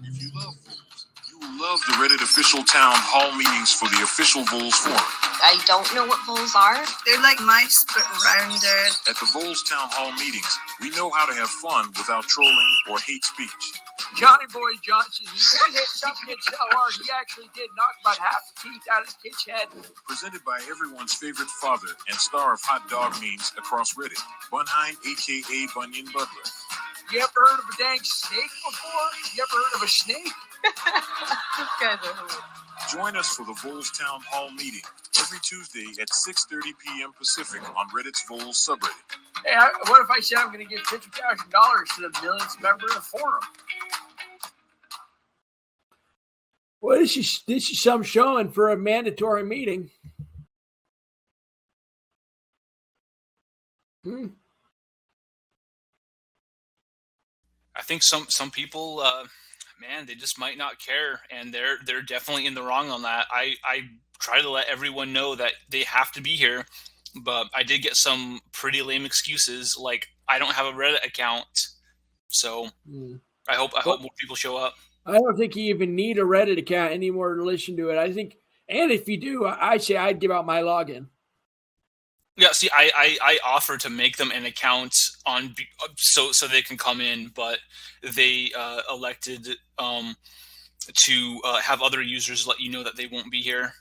If you love Voles, you will love the Reddit official town hall meetings for the official Voles forum. I don't know what Voles are. They're like mice, but rounder. At the Voles town hall meetings, we know how to have fun without trolling or hate speech. Johnny Boy Johnson, he hit something so hard he actually did knock about half the teeth out of his kid's head. Presented by everyone's favorite father and star of hot dog memes across Reddit, Bunheim, a.k.a. Bunyan Butler. You ever heard of a dang snake before? You ever heard of a snake? This guy's a hoot. Join us for the Voles Town Hall meeting every Tuesday at 6:30 p.m. Pacific on Reddit's Voles subreddit. Hey, what if I said I'm going to give $50,000 to the millionth member of the forum? Well, this is some showing for a mandatory meeting. I think some people, man, they just might not care, and they're definitely in the wrong on that. I try to let everyone know that they have to be here, but I did get some pretty lame excuses, like I don't have a Reddit account, so I hope more people show up. I don't think you even need a Reddit account anymore to listen to it. I think, and if you do, I say I'd give out my login. Yeah, see, I offered to make them an account on so they can come in, but they elected to have other users let you know that they won't be here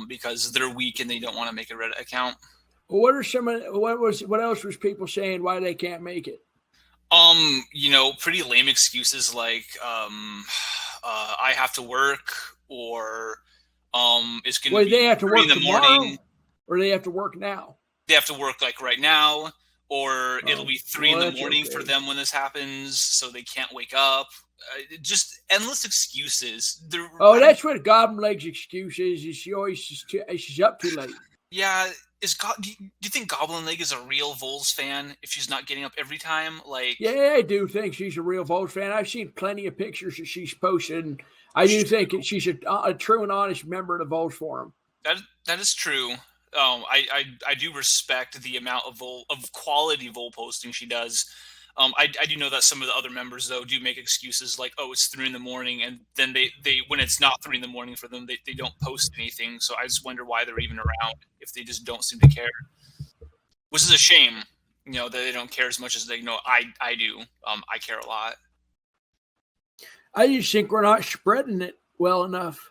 because they're weak and they don't want to make a Reddit account. What else was people saying why they can't make it? Pretty lame excuses like I have to work, or it's going to be they have to work in the morning, or they have to work now. They have to work like right now, or it'll be 3 in the morning for them when this happens, so they can't wake up. Just endless excuses. That's what Goblin Leg's excuse is she's up too late. Yeah, do you think Goblin Leg is a real Voles fan if she's not getting up every time? Like, yeah, I do think she's a real Voles fan. I've seen plenty of pictures that she's posted, and I do think that she's a true and honest member of the Voles forum. That is true. I do respect the amount of quality Vol posting she does. I do know that some of the other members though do make excuses like, oh, it's 3 in the morning, and then they when it's not 3 in the morning for them, they don't post anything. So I just wonder why they're even around if they just don't seem to care. Which is a shame, that they don't care as much as I do. I care a lot. I just think we're not spreading it well enough.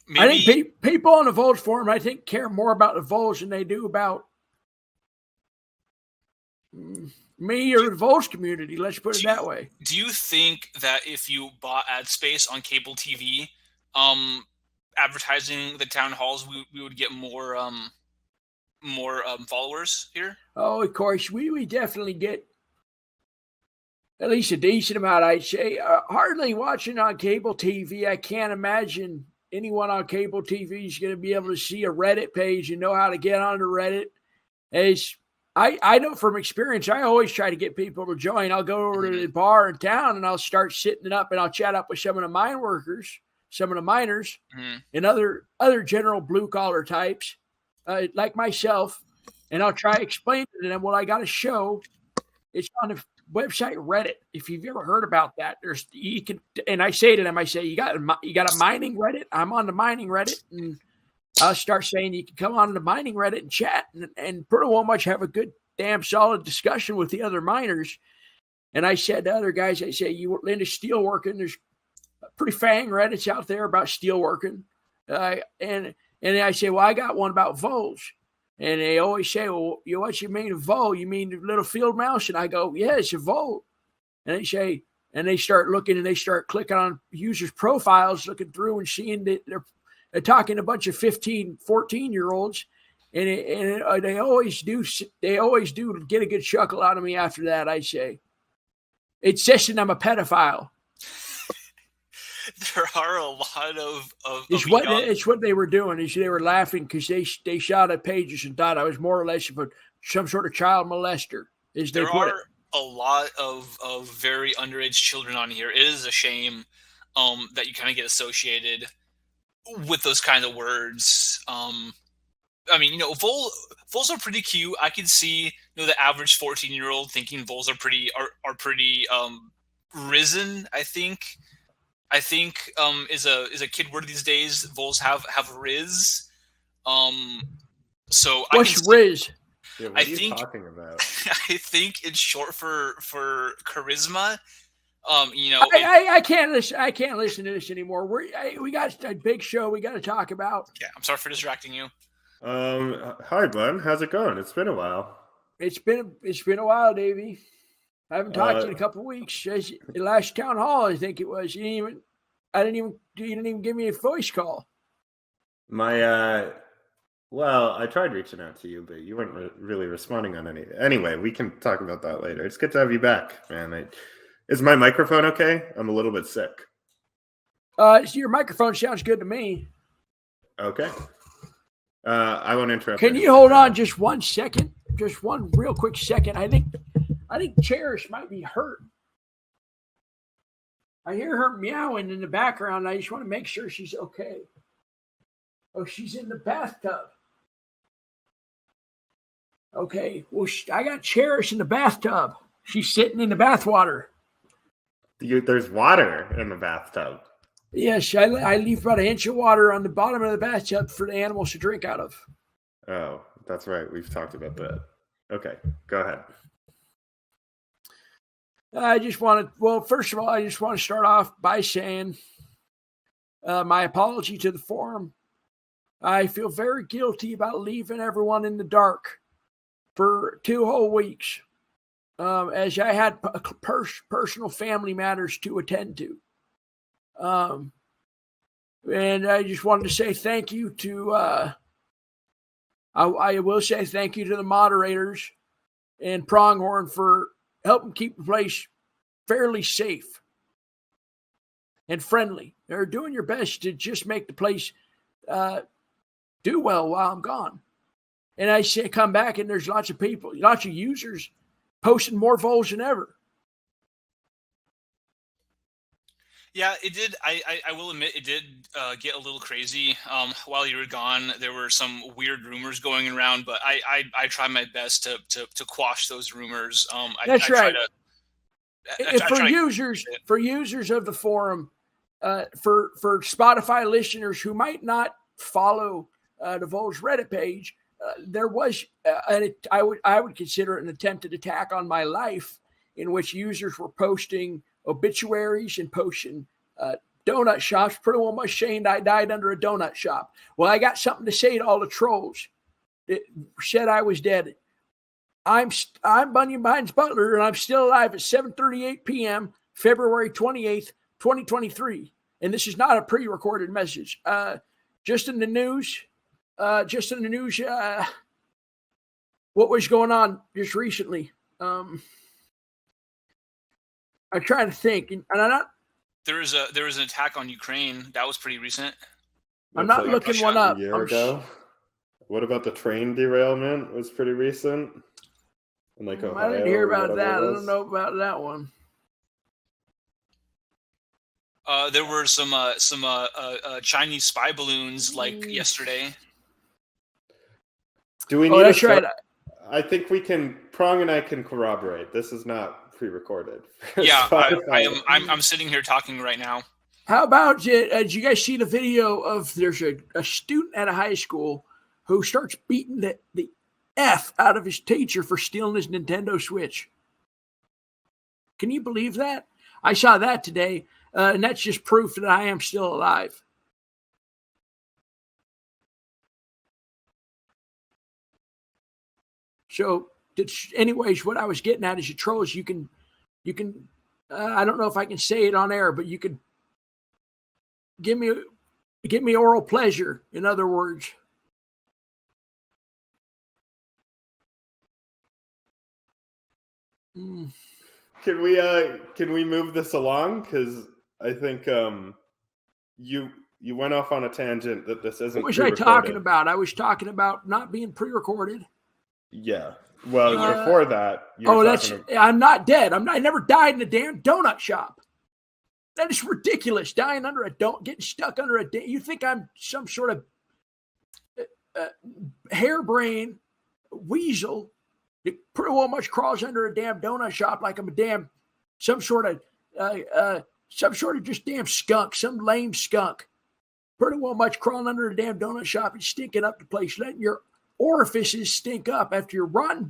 Maybe, I think people on the Voles forum, I think, care more about the Voles than they do about me or the Voles community. Let's put it that way. Do you think that if you bought ad space on cable TV, advertising the town halls, we would get more followers here? Oh, of course, we definitely get at least a decent amount, I'd say. Hardly watching on cable TV. I can't imagine anyone on cable TV is going to be able to see a Reddit page and know how to get onto Reddit. I know from experience, I always try to get people to join. I'll go over to the bar in town and I'll start sitting it up and I'll chat up with some of the mine workers, some of the miners, and other general blue collar types like myself. And I'll try to explain to them what I got to show. It's on the website Reddit. If you've ever heard about that, and I say to them, you got a mining Reddit? I'm on the mining Reddit, and I'll start saying you can come on the mining Reddit and chat and pretty well much have a good damn solid discussion with the other miners. And I said to other guys, I say, you into steel working, there's pretty fang Reddits out there about steel working. And I say, well, I got one about Voles. And they always say, well, what you mean a Vole? You mean the little field mouse? And I go, yeah, it's a Vole. And they say, and they start looking and they start clicking on users' profiles, looking through and seeing that they're talking to a bunch of 15, 14-year-olds. And they always do get a good chuckle out of me after that, I say. It's just that I'm a pedophile. There are a lot of it's what they were doing is they were laughing because they shot at pages and thought I was more or less of some sort of child molester. There are a lot of very underage children on here. It is a shame that you kind of get associated with those kind of words. I mean, Voles are pretty cute. I can see, the average 14-year-old thinking Voles are pretty Risen, I think is a kid word these days. Voles have Riz. So What's Riz? Yeah, what I are you think- talking about? I think it's short for charisma. I can't listen. I can't listen to this anymore. We got a big show we got to talk about. Yeah, I'm sorry for distracting you. Hi, bud. How's it going? It's been a while. It's been a while, Davey. I haven't talked to you in a couple of weeks. The last town hall, I think it was. You didn't even give me a voice call. Well, I tried reaching out to you, but you weren't really responding on any. Anyway, we can talk about that later. It's good to have you back, man. Is my microphone okay? I'm a little bit sick. Your microphone sounds good to me. Okay. I won't interrupt. Can you hold on just 1 second? Just one real quick second. I think Cherish might be hurt. I hear her meowing in the background. I just want to make sure she's okay. Oh, she's in the bathtub. Okay. Well, I got Cherish in the bathtub. She's sitting in the bathwater. There's water in the bathtub. Yes, I leave about an inch of water on the bottom of the bathtub for the animals to drink out of. Oh, that's right. We've talked about that. Okay, go ahead. First of all, I just want to start off by saying my apology to the forum. I feel very guilty about leaving everyone in the dark for 2 whole weeks, as I had personal family matters to attend to. And I just wanted to say thank you to, I will say thank you to the moderators and Pronghorn for helping keep the place fairly safe and friendly. They're doing your best to just make the place do well while I'm gone. And I say come back and there's lots of people, lots of users posting more Voles than ever. Yeah, it did. I will admit it did get a little crazy. While you were gone, there were some weird rumors going around, but I tried my best to quash those rumors. That's right. For users of the forum, for Spotify listeners who might not follow the Voles Reddit page, there was I would consider it an attempted attack on my life, in which users were posting obituaries and posting donut shops. Pretty well much saying I died under a donut shop. Well, I got something to say to all the trolls that said I was dead. I'm Bunyan Bynes Butler, and I'm still alive at 7:38 p.m. February 28th, 2023. And this is not a pre-recorded message. Just in the news, what was going on just recently. I'm trying to think, and I'm not. There was an attack on Ukraine that was pretty recent. I'm not looking one up. A year ago. What about the train derailment? It was pretty recent. In Ohio, I didn't hear about that. I don't know about that one. There were some Chinese spy balloons yesterday. Do we need? Oh, that's right. I think we can. Prong and I can corroborate. This is not pre-recorded. Yeah, I'm sitting here talking right now. How about did you guys see the video of there's a student at a high school who starts beating the F out of his teacher for stealing his Nintendo Switch? Can you believe that? I saw that today, and that's just proof that I am still alive. So, anyways, what I was getting at is you trolls, you can. I don't know if I can say it on air, but you could give me oral pleasure. In other words, Can we move this along? Because I think you went off on a tangent that this isn't. What was I talking about? I was talking about not being pre-recorded. Yeah. Well, before that. I'm not dead. I never died in a damn donut shop. That is ridiculous. Dying under getting stuck under a. You think I'm some sort of harebrained weasel that pretty well much crawls under a damn donut shop like I'm some sort of some sort of just damn skunk, some lame skunk, pretty well much crawling under a damn donut shop and stinking up the place, letting your orifices stink up after your rotten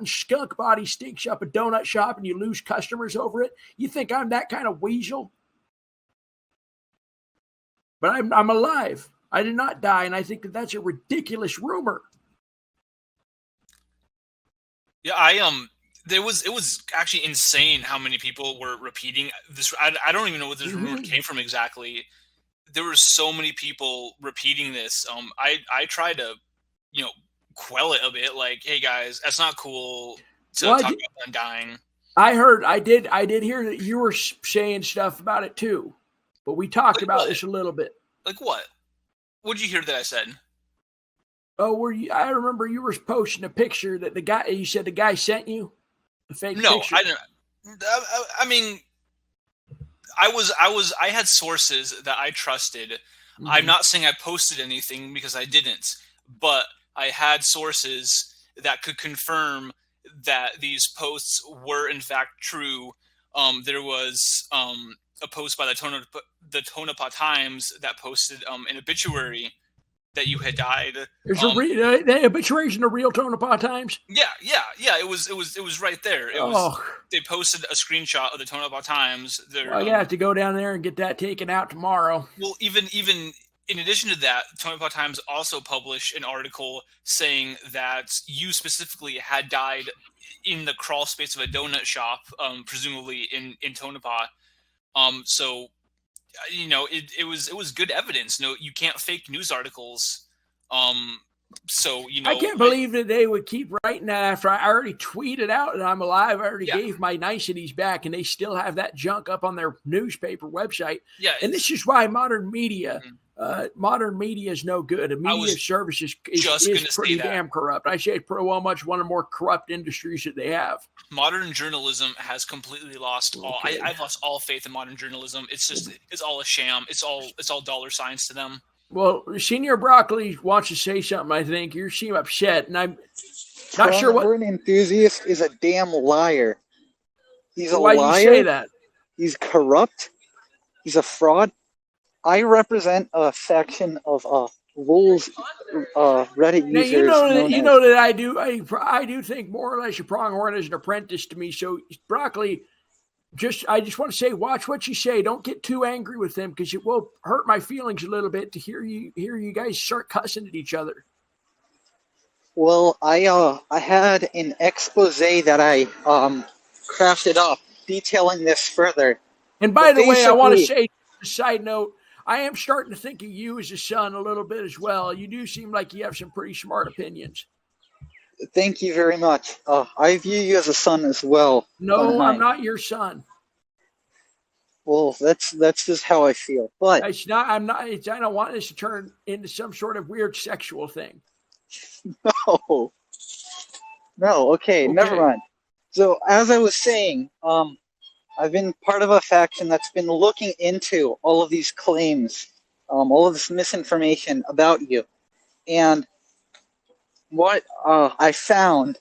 skunk body stinks up a donut shop and you lose customers over it. You think I'm that kind of weasel? But I'm alive. I did not die, and I think that that's a ridiculous rumor. Yeah, it was actually insane how many people were repeating this. I don't even know where this rumor came from exactly. There were so many people repeating this. I tried to, quell it a bit. Like, hey guys, that's not cool to talk about them dying. I did hear that you were saying stuff about it too, but we talked about this a little bit. Like what? What did you hear that I said? Oh, I remember you were posting a picture that you said the guy sent you a fake picture. No, I didn't. I mean, I had sources that I trusted. Mm-hmm. I'm not saying I posted anything because I didn't, but I had sources that could confirm that these posts were in fact true. There was a post by the Tonopah Times that posted an obituary that you had died. There's the obituaries in the real Tonopah Times. Yeah. It was right there. They posted a screenshot of the Tonopah Times. I'm gonna have to go down there and get that taken out tomorrow. Well, even in addition to that, Tonopah Times also published an article saying that you specifically had died in the crawl space of a donut shop, presumably in Tonopah. So, it was good evidence. No, you can't fake news articles. I can't believe that they would keep writing that after I already tweeted out that I'm alive. I already gave my niceties back, and they still have that junk up on their newspaper website. Yeah, and this is why modern media is no good. And media services is pretty damn corrupt. I say it's pretty well much one of the more corrupt industries that they have. Modern journalism has completely lost all. I've lost all faith in modern journalism. It's all a sham. It's all dollar signs to them. Well, Senior Broccoli wants to say something. I think you seem upset, and I'm not sure what. An enthusiast is a damn liar. He's a liar. Why do you say that? He's corrupt. He's a fraud. I represent a faction of Voles Reddit users. Now, you know that I do think more or less your Pronghorn is an apprentice to me. So Broccoli, I just want to say, watch what you say. Don't get too angry with him because it will hurt my feelings a little bit to hear you guys start cussing at each other. Well, I had an expose that I crafted up detailing this further. And by the way, I want to say, a side note, I am starting to think of you as a son a little bit as well. You do seem like you have some pretty smart opinions. Thank you very much. I view you as a son as well. No, I'm not your son. Well, that's just how I feel. But it's not. I'm not. I don't want this to turn into some sort of weird sexual thing. No. Okay. Never mind. So as I was saying, I've been part of a faction that's been looking into all of these claims, all of this misinformation about you. And what I found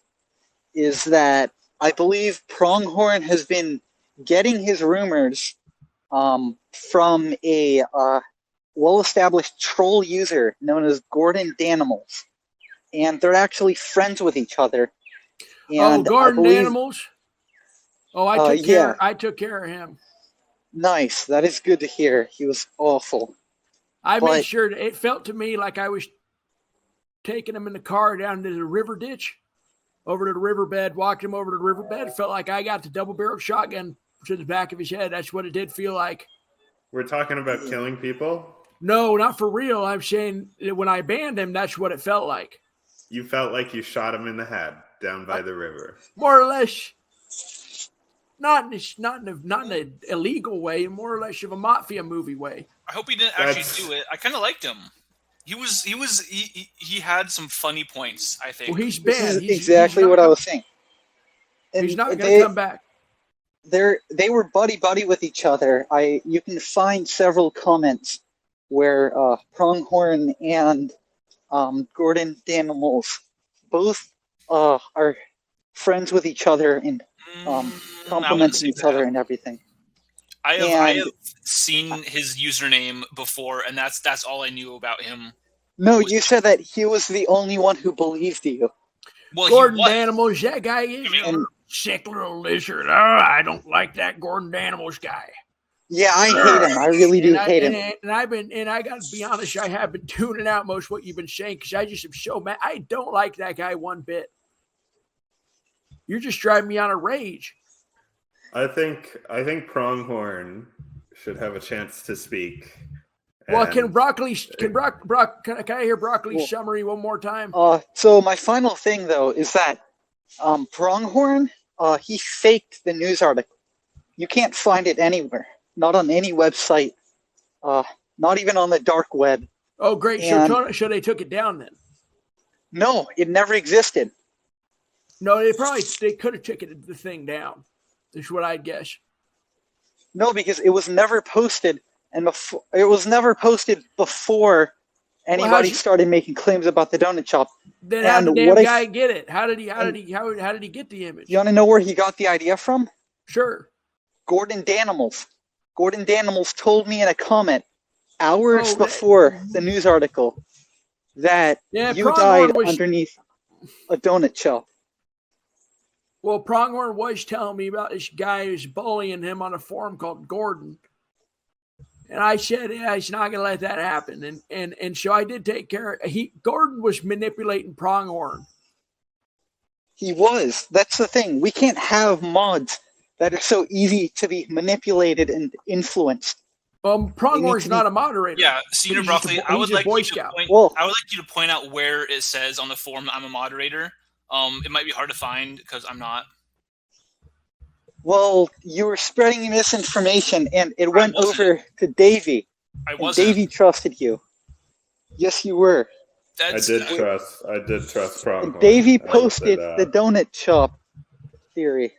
is that I believe Pronghorn has been getting his rumors from a well-established troll user known as Gordon Danimals. And they're actually friends with each other. And Gordon Danimals? Oh, I took care of him. Nice. That is good to hear. He was awful. I made sure it felt to me like I was taking him in the car down to the river ditch, over to the riverbed, walking him over to the riverbed. It felt like I got the double-barrel shotgun to the back of his head. That's what it did feel like. We're talking about killing people? No, not for real. I'm saying that when I banned him, that's what it felt like. You felt like you shot him in the head down by the river. More or less. Not in an illegal way, more or less of a mafia movie way. I hope he didn't actually do it. I kind of liked him. He had some funny points, I think. Well, he's banned. Exactly what I was saying. And he's not going to come back. They were buddy with each other. You can find several comments where Pronghorn and Gordon Danimals both are friends with each other and complimenting each other and everything. I have seen his username before, and that's all I knew about him. No, you said that he was the only one who believed you. Well, Gordon Danimals, that guy is I mean, a sick little lizard. Oh, I don't like that Gordon Danimals guy. Yeah, I hate him. I really do hate him. And I got to be honest, I have been tuning out most of what you've been saying because I just am so mad. I don't like that guy one bit. You're just driving me on a rage. I think Pronghorn should have a chance to speak. Well, can I hear Broccoli's summary one more time? So my final thing though is that Pronghorn, he faked the news article. You can't find it anywhere. Not on any website, not even on the dark web. Oh, great. So they took it down then? No, it never existed. No, they could have taken the thing down, is what I'd guess. No, because it was never posted, and it was never posted before anybody started making claims about the donut shop. Then how did the damn guy get it? How did he get the image? You want to know where he got the idea from? Sure. Gordon Danimals. Gordon Danimals told me in a comment hours before the news article that you died underneath a donut shop. Well, Pronghorn was telling me about this guy who's bullying him on a forum called Gordon. And I said, he's not going to let that happen. And so I did take care of it. Gordon was manipulating Pronghorn. He was. That's the thing. We can't have mods that are so easy to be manipulated and influenced. Pronghorn's not a moderator. Yeah, Senior Broccoli, I would like you to point out where it says on the forum that I'm a moderator. It might be hard to find because I'm not. Well, you were spreading misinformation, and it went over to Davey. I wasn't. Davey trusted you. Yes, you were. I did trust Pronghorn. And Davey posted the donut shop theory.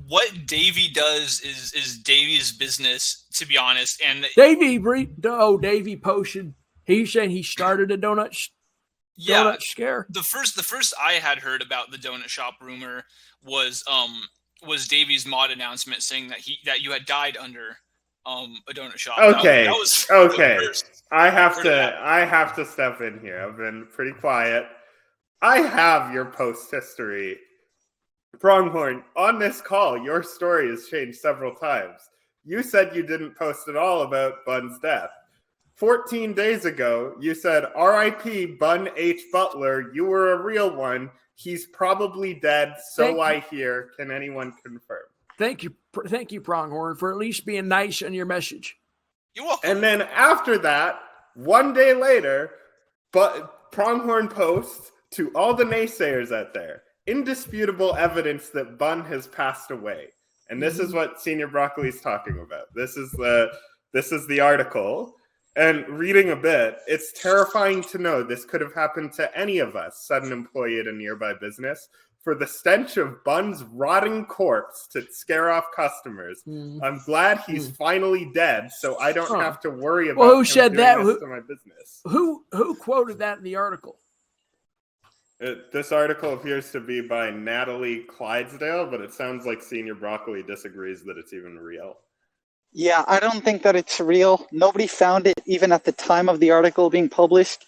What Davey does is Davey's business, to be honest. And Davey posted. He's saying he started a donut scare. The first I had heard about the donut shop rumor was Davey's mod announcement saying that you had died under a donut shop. Okay. That was okay. I have to step in here. I've been pretty quiet. I have your post history. Pronghorn, on this call, your story has changed several times. You said you didn't post at all about Bun's death. 14 days ago, you said, R.I.P. Bun H. Butler, you were a real one. He's probably dead, so I hear. Can anyone confirm? Thank you, Pronghorn, for at least being nice on your message. You're welcome. And then after that, one day later, Pronghorn posts to all the naysayers out there, indisputable evidence that Bun has passed away. And this is what Senior Broccoli is talking about. This is the article. And reading a bit, it's terrifying to know this could have happened to any of us, said an employee at a nearby business. For the stench of Bun's rotting corpse to scare off customers. I'm glad he's finally dead, so I don't have to worry about who said that? To my business. Who quoted that in the article? This article appears to be by Natalie Clydesdale, but it sounds like Senior Broccoli disagrees that it's even real. Yeah, I don't think that it's real. Nobody found it even at the time of the article being published.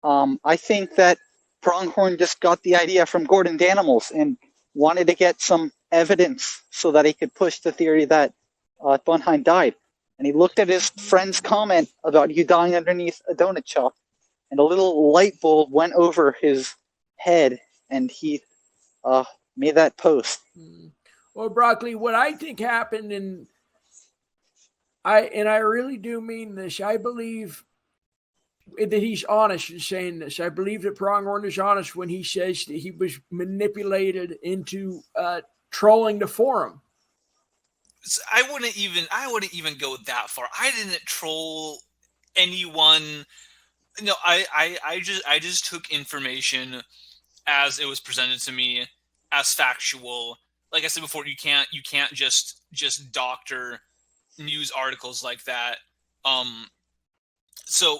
I think that Pronghorn just got the idea from Gordon Danimals and wanted to get some evidence so that he could push the theory that Bunheim died. And he looked at his friend's comment about you dying underneath a donut shop, and a little light bulb went over his head, and he made that post. Well, Broccoli, what I think happened, and I really do mean this, I believe that he's honest in saying this. I believe that Pronghorn is honest when he says that he was manipulated into trolling the forum. I wouldn't even go that far. I didn't troll anyone. No, I just took information as it was presented to me as factual. Like I said before, you can't just doctor news articles like that. So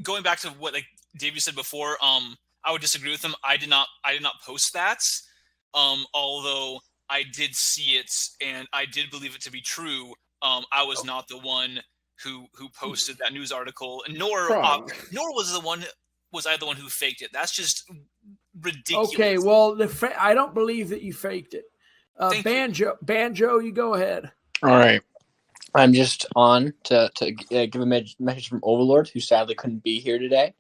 going back to what like Davey said before, I would disagree with him. I did not post that. Although I did see it and I did believe it to be true I was not the one who posted that news article, nor Prong. was I the one who faked it. That's just ridiculous. Okay, well, I don't believe that you faked it. Thank you. Banjo, you go ahead. All right. I'm just on to give a message from Overlord, who sadly couldn't be here today.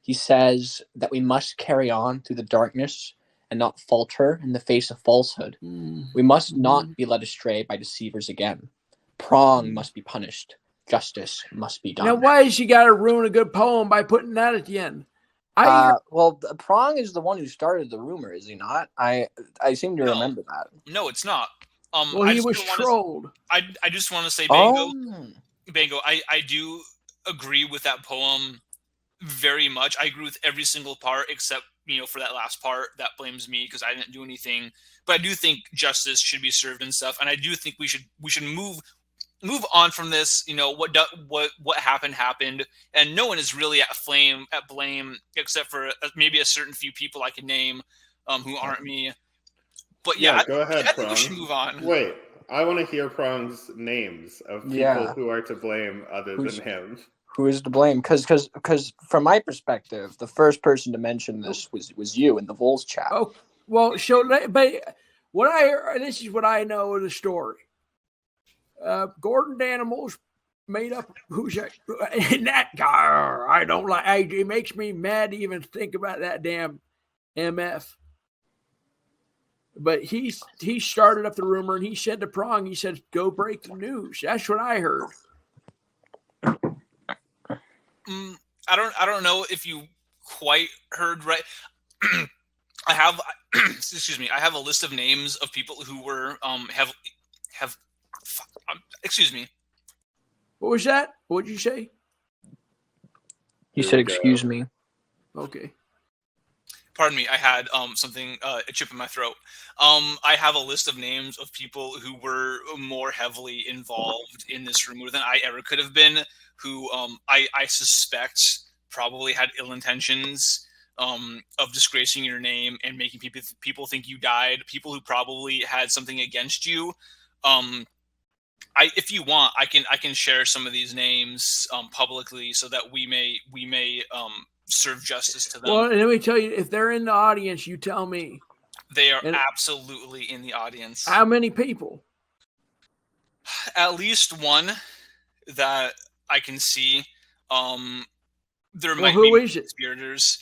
He says that we must carry on through the darkness and not falter in the face of falsehood. We must not be led astray by deceivers again. Prong must be punished. Justice must be done. Now, why has you got to ruin a good poem by putting that at the end? Well, Prong is the one who started the rumor, is he not? I seem to remember that. No, it's not. Well, he was trolled. I just want to say, Bango, I do agree with that poem very much. I agree with every single part except, for that last part that blames me because I didn't do anything. But I do think justice should be served and stuff, and I do think we should move on from this. What happened, and no one is really at blame except for maybe a certain few people I can name who aren't me. But go ahead, I think Prong. we should move on. Wait, I want to hear Prong's names of people who are to blame other than him. Who is to blame? Because from my perspective, the first person to mention this was you in the Voles chat. Oh, well, but this is what I know of the story. Gordon Danimals made up who's that? And that guy, I don't like. It makes me mad to even think about that damn MF. But he started up the rumor, and he said to Prong, he said, "Go break the news." That's what I heard. I don't know if you quite heard right. I have excuse me. I have a list of names of people who were have excuse me. What was that? What did you say? He said, "Excuse me." Okay. Pardon me, I had something a chip in my throat. I have a list of names of people who were more heavily involved in this rumor than I ever could have been, who I suspect probably had ill intentions of disgracing your name and making people think you died, people who probably had something against you. If you want, I can share some of these names publicly so that we may serve justice to them. Well, and let me tell you, if they're in the audience, you tell me. They are absolutely in the audience. How many people? At least one that I can see. There might be conspirators.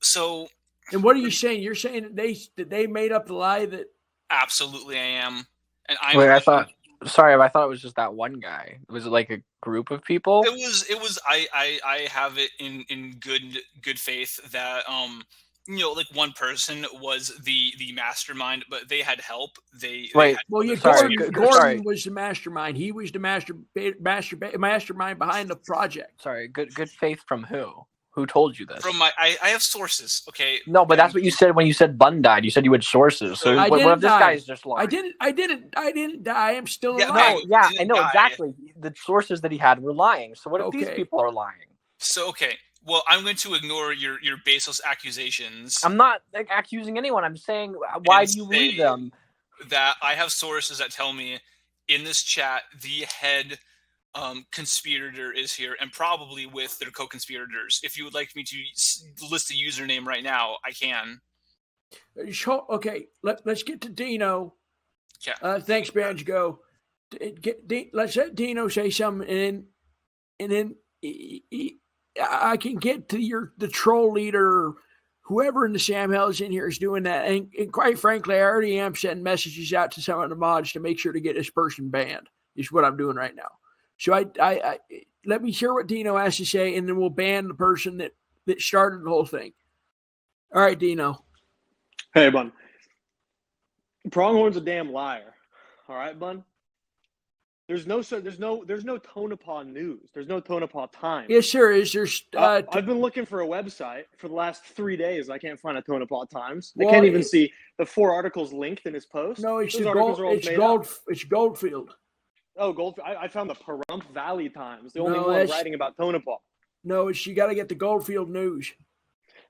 So, and what are you saying? You're saying that they made up the lie that? Absolutely, I am. And I thought it was just that one guy. Was it like a group of people? It was. I have it in good faith that like one person was the mastermind, but they had help. Gordon was the mastermind. He was the mastermind behind the project. Sorry, good faith from who? Who told you this? From I have sources. Okay. No, but that's what you said when you said Bunn died. You said you had sources. So what if this guy's just lying? I didn't die. I'm still alive. No, I know exactly. The sources that he had were lying. So what if these people are lying? So okay. Well, I'm going to ignore your baseless accusations. I'm not accusing anyone. I'm saying, why do you believe them? That I have sources that tell me in this chat the head conspirator is here, and probably with their co-conspirators. If you would like me to list a username right now, I can. Okay, let's get to Dino. Yeah. Thanks, Banjo. Let's let Dino say something, and then I can get to the troll leader, whoever in the Sam Hell is in here is doing that. And quite frankly, I already am sending messages out to some of the mods to make sure to get this person banned. Is what I'm doing right now. So I let me hear what Dino has to say, and then we'll ban the person that started the whole thing. All right, Dino. Hey, Bun. Pronghorn's a damn liar. All right, Bun. There's no Tonopah news. There's no Tonopah Times. Yes, sir. Is there? I've been looking for a website for the last 3 days. I can't find a Tonopah Times. I can't even see the 4 articles linked in his post. No, it's Goldfield. Oh, Goldfield. I found the Pahrump Valley Times, the only one writing about Tonopah. No, you got to get the Goldfield News.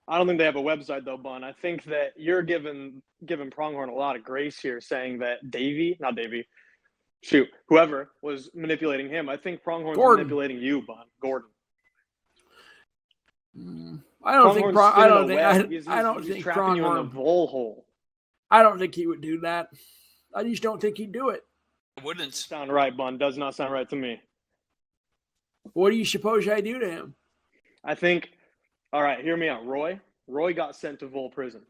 I don't think they have a website though, Bun. I think that you're giving Pronghorn a lot of grace here, saying that Shoot, whoever was manipulating him. I think Pronghorn's Gordon. manipulating you, Bun. Gordon. I don't think He's trapping you in the vole hole. I don't think he would do that. I just don't think he'd do it. It wouldn't sound right, Bun. Does not sound right to me. What do you suppose I do to him? I think. All right, hear me out. Roy got sent to Vole prison.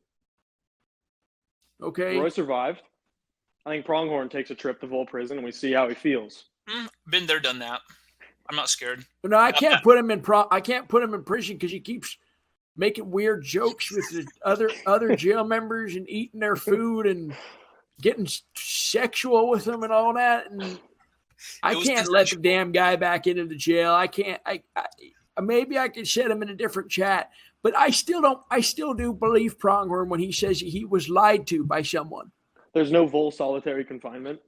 Okay. Roy survived. I think Pronghorn takes a trip to Vole prison, and we see how he feels. Been there, done that. I'm not scared. No, I can't put him in prison because he keeps making weird jokes with the other jail members and eating their food and getting sexual with them and all that. And I can't let the damn guy back into the jail. I can't. Maybe I could set him in a different chat, but I still do believe Pronghorn when he says he was lied to by someone. There's no Vole solitary confinement.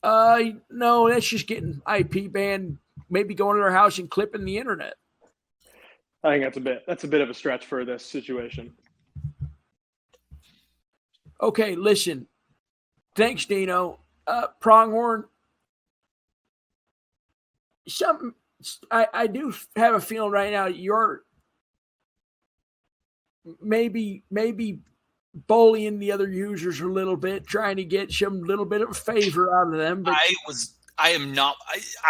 No, that's just getting IP banned. Maybe going to their house and clipping the internet. I think that's a bit of a stretch for this situation. Okay, listen. Thanks, Dino. Pronghorn. I do have a feeling right now you're maybe bullying the other users a little bit, trying to get some little bit of favor out of them. But I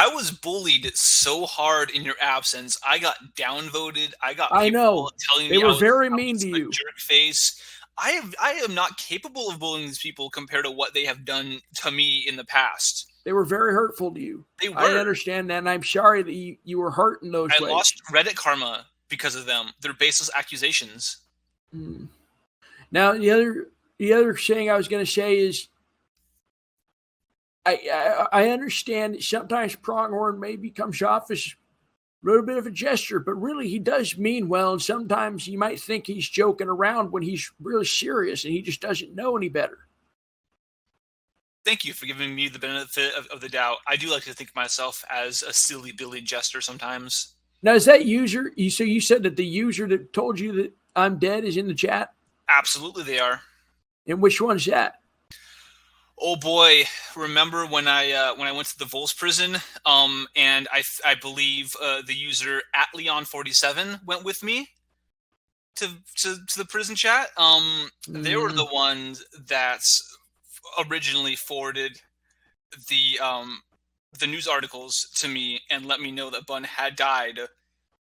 was bullied so hard in your absence. I got downvoted. I know telling me they were very mean to you. Jerk face. I am not capable of bullying these people compared to what they have done to me in the past. They were very hurtful to you. They were. I understand that, and I'm sorry that you were hurt in those ways. I lost Reddit karma because of them. They're baseless accusations. Now, the other thing I was going to say is I understand that sometimes Pronghorn maybe comes off as a little bit of a gesture, but really he does mean well, and sometimes you might think he's joking around when he's really serious, and he just doesn't know any better. Thank you for giving me the benefit of the doubt. I do like to think of myself as a silly Billy jester sometimes. Now, is that user? So you said that the user that told you that I'm dead is in the chat? Absolutely, they are. And which one's that? Oh boy! Remember when I went to the Voles prison? And I believe the user @Leon47 went with me to the prison chat. They were the ones that originally forwarded the news articles to me and let me know that Bun had died,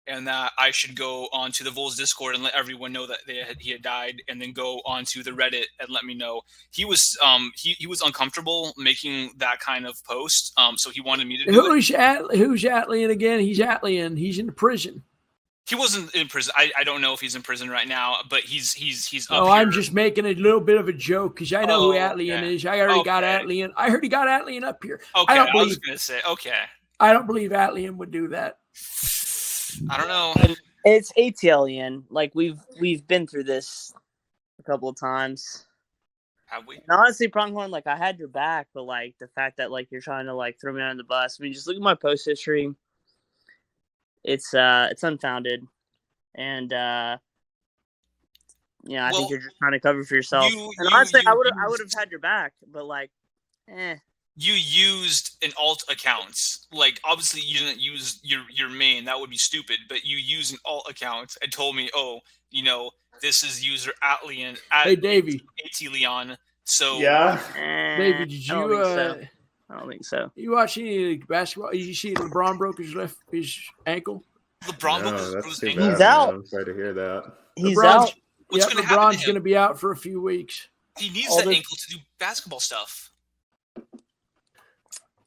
and that I should go onto the Voles Discord and let everyone know that he had died, and then go onto the Reddit and let me know. He was he was uncomfortable making that kind of post, so he wanted me to do it. Who's Atlian again? He's Atlian. He's in prison. He wasn't in prison. I don't know if he's in prison right now, but he's up Oh, here. I'm just making a little bit of a joke because I know who Atlian is. I already got Atlian. I heard he got Atlian up here. Okay, I was going to say, okay. I don't believe Atlian would do that. I don't know. It's ATLian. Like we've been through this a couple of times. Have we? And honestly, Pronghorn, like I had your back, but like the fact that like you're trying to like throw me under the bus. I mean, just look at my post history. It's unfounded, and I think you're just trying to cover for yourself. Honestly, I would have had your back, but like, You used an alt account. Like, obviously, you didn't use your main. That would be stupid. But you used an alt account and told me, oh, this is user @Leon. Hey, Davey. ATLeon. So yeah, Davey, did you? I don't think so. You watch any basketball? Did you see LeBron broke his ankle? LeBron broke his ankle. He's out. I'm sorry to hear that. He's out. LeBron's going to be out for a few weeks. He needs that ankle to do basketball stuff.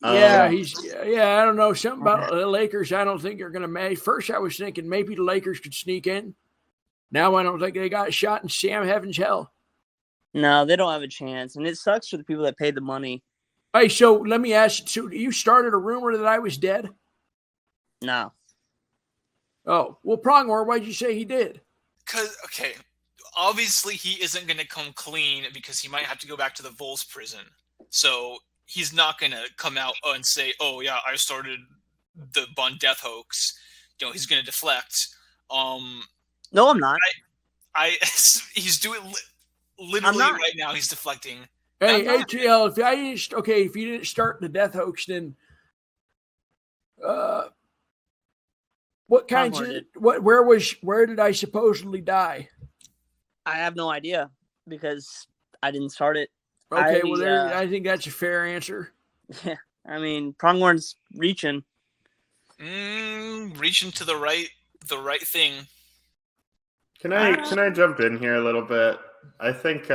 Yeah, I don't know. Something about the Lakers I don't think are going to match. First, I was thinking maybe the Lakers could sneak in. Now I don't think they got a shot in Sam Heaven's hell. No, they don't have a chance. And it sucks for the people that paid the money. Hey, so let me ask you, so you started a rumor that I was dead? No. Oh, well, Pronghorn, why'd you say he did? Okay, obviously he isn't going to come clean because he might have to go back to the Voles prison. So he's not going to come out and say, oh, yeah, I started the Bun death hoax. He's going to deflect. No, I'm not. He's doing literally right now. He's deflecting. Hey, ATL, if you didn't start the death hoax, then what kinds of where did I supposedly die? I have no idea because I didn't start it. Okay, I think that's a fair answer. Yeah, I mean, Pronghorn's reaching to the right thing. Can I jump in here a little bit? I think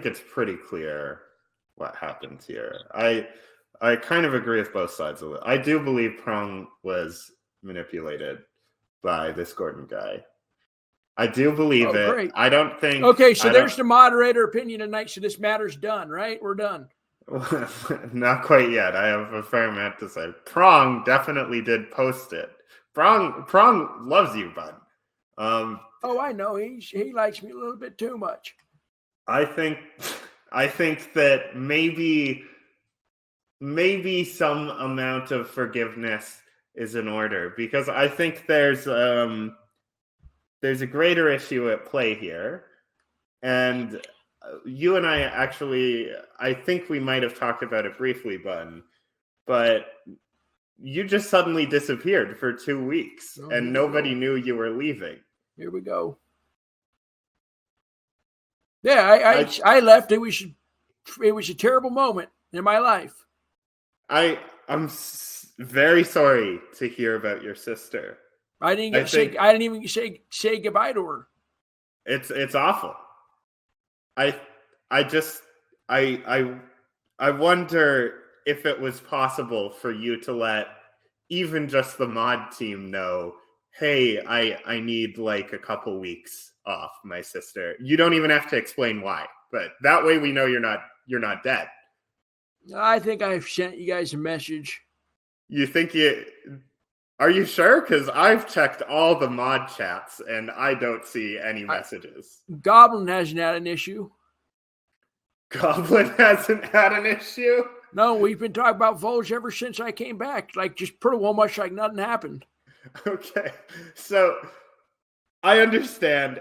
it's pretty clear what happens here. I kind of agree with both sides of it. I do believe Prong was manipulated by this Gordon guy. I do believe it. Great. I don't think. Okay, so there's the moderator opinion tonight. So this matter's done, right? We're done. Not quite yet. I have a fair amount to say. Prong definitely did post it. Prong loves you, bud. Oh, I know. He likes me a little bit too much. I think that maybe some amount of forgiveness is in order, because I think there's a greater issue at play here, and you and I actually, I think we might have talked about it briefly, Bun, but you just suddenly disappeared for 2 weeks, and nobody knew you were leaving. Here we go. Yeah, I left. It was a terrible moment in my life. I'm very sorry to hear about your sister. I didn't even say goodbye to her. It's awful. I wonder if it was possible for you to let even just the mod team know, hey, I need like a couple weeks off, my sister. You don't even have to explain why, but that way we know you're not dead. I think I've sent you guys a message. Are you sure? Because I've checked all the mod chats and I don't see any messages. Goblin hasn't had an issue. Goblin hasn't had an issue? No, we've been talking about Voles ever since I came back. Like, just pretty well much like nothing happened. Okay. So I understand,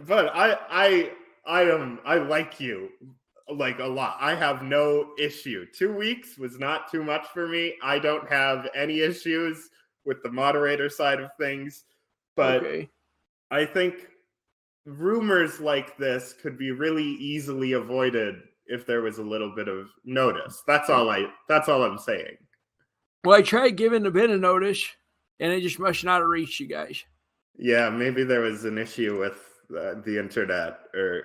but I like you like a lot. I have no issue. 2 weeks was not too much for me. I don't have any issues with the moderator side of things, but I think rumors like this could be really easily avoided if there was a little bit of notice. That's all I'm saying. Well, I tried giving a bit of notice, and it just must not have reached you guys. Yeah, maybe there was an issue with the internet or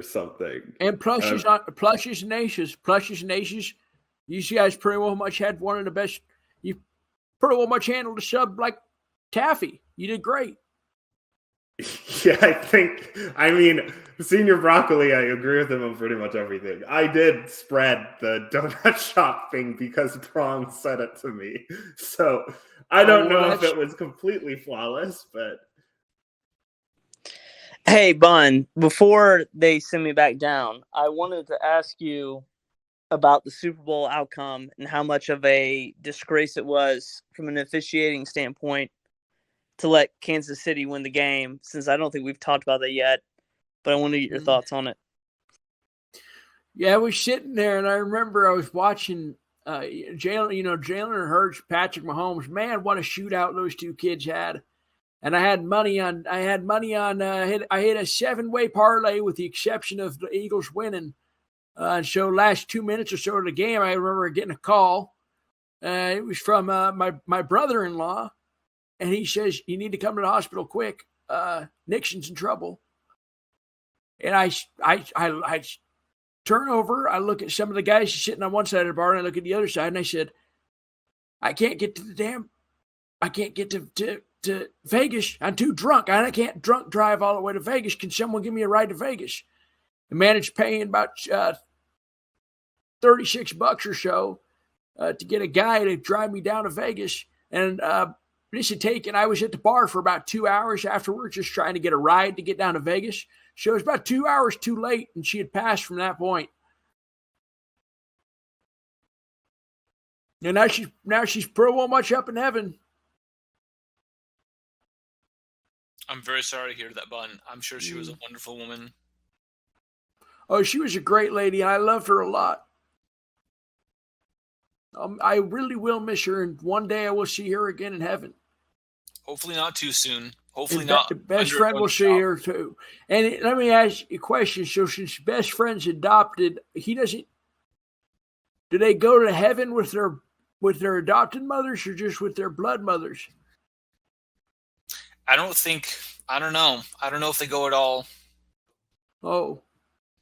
something. And plushes and aces. You guys pretty well much had one of the best. You pretty well much handled the sub like taffy. You did great. Yeah, Senior Broccoli, I agree with him on pretty much everything. I did spread the donut shop thing because Prong said it to me. So I don't know if it was completely flawless, but. Hey, Bun, before they send me back down, I wanted to ask you about the Super Bowl outcome and how much of a disgrace it was from an officiating standpoint to let Kansas City win the game, since I don't think we've talked about that yet, but I want to get your thoughts on it. Yeah, I was sitting there, and I remember I was watching Jalen Hurts, Patrick Mahomes. Man, what a shootout those two kids had. And I had money on I hit a 7-way parlay with the exception of the Eagles winning. And so last 2 minutes or so of the game, I remember getting a call. It was from my brother-in-law. And he says, you need to come to the hospital quick. Nixon's in trouble. And I turn over. I look at some of the guys sitting on one side of the bar, and I look at the other side, and I said, I can't get to Vegas. I'm too drunk. I can't drunk drive all the way to Vegas. Can someone give me a ride to Vegas? I managed paying about $36 or so to get a guy to drive me down to Vegas. And this had taken, I was at the bar for about 2 hours afterwards, just trying to get a ride to get down to Vegas. So it was about 2 hours too late, and she had passed from that point. And now she's pretty well much up in heaven. I'm very sorry to hear that, Bun. I'm sure she was a wonderful woman. Oh, she was a great lady, and I loved her a lot. I really will miss her, and one day I will see her again in heaven. Hopefully not too soon. Hopefully And not. best under friend will everyone's see job. her too. And let me ask you a question. So since best friend's adopted, he doesn't. Do they go to heaven with their adopted mothers or just with their blood mothers? I don't know. I don't know if they go at all. Oh,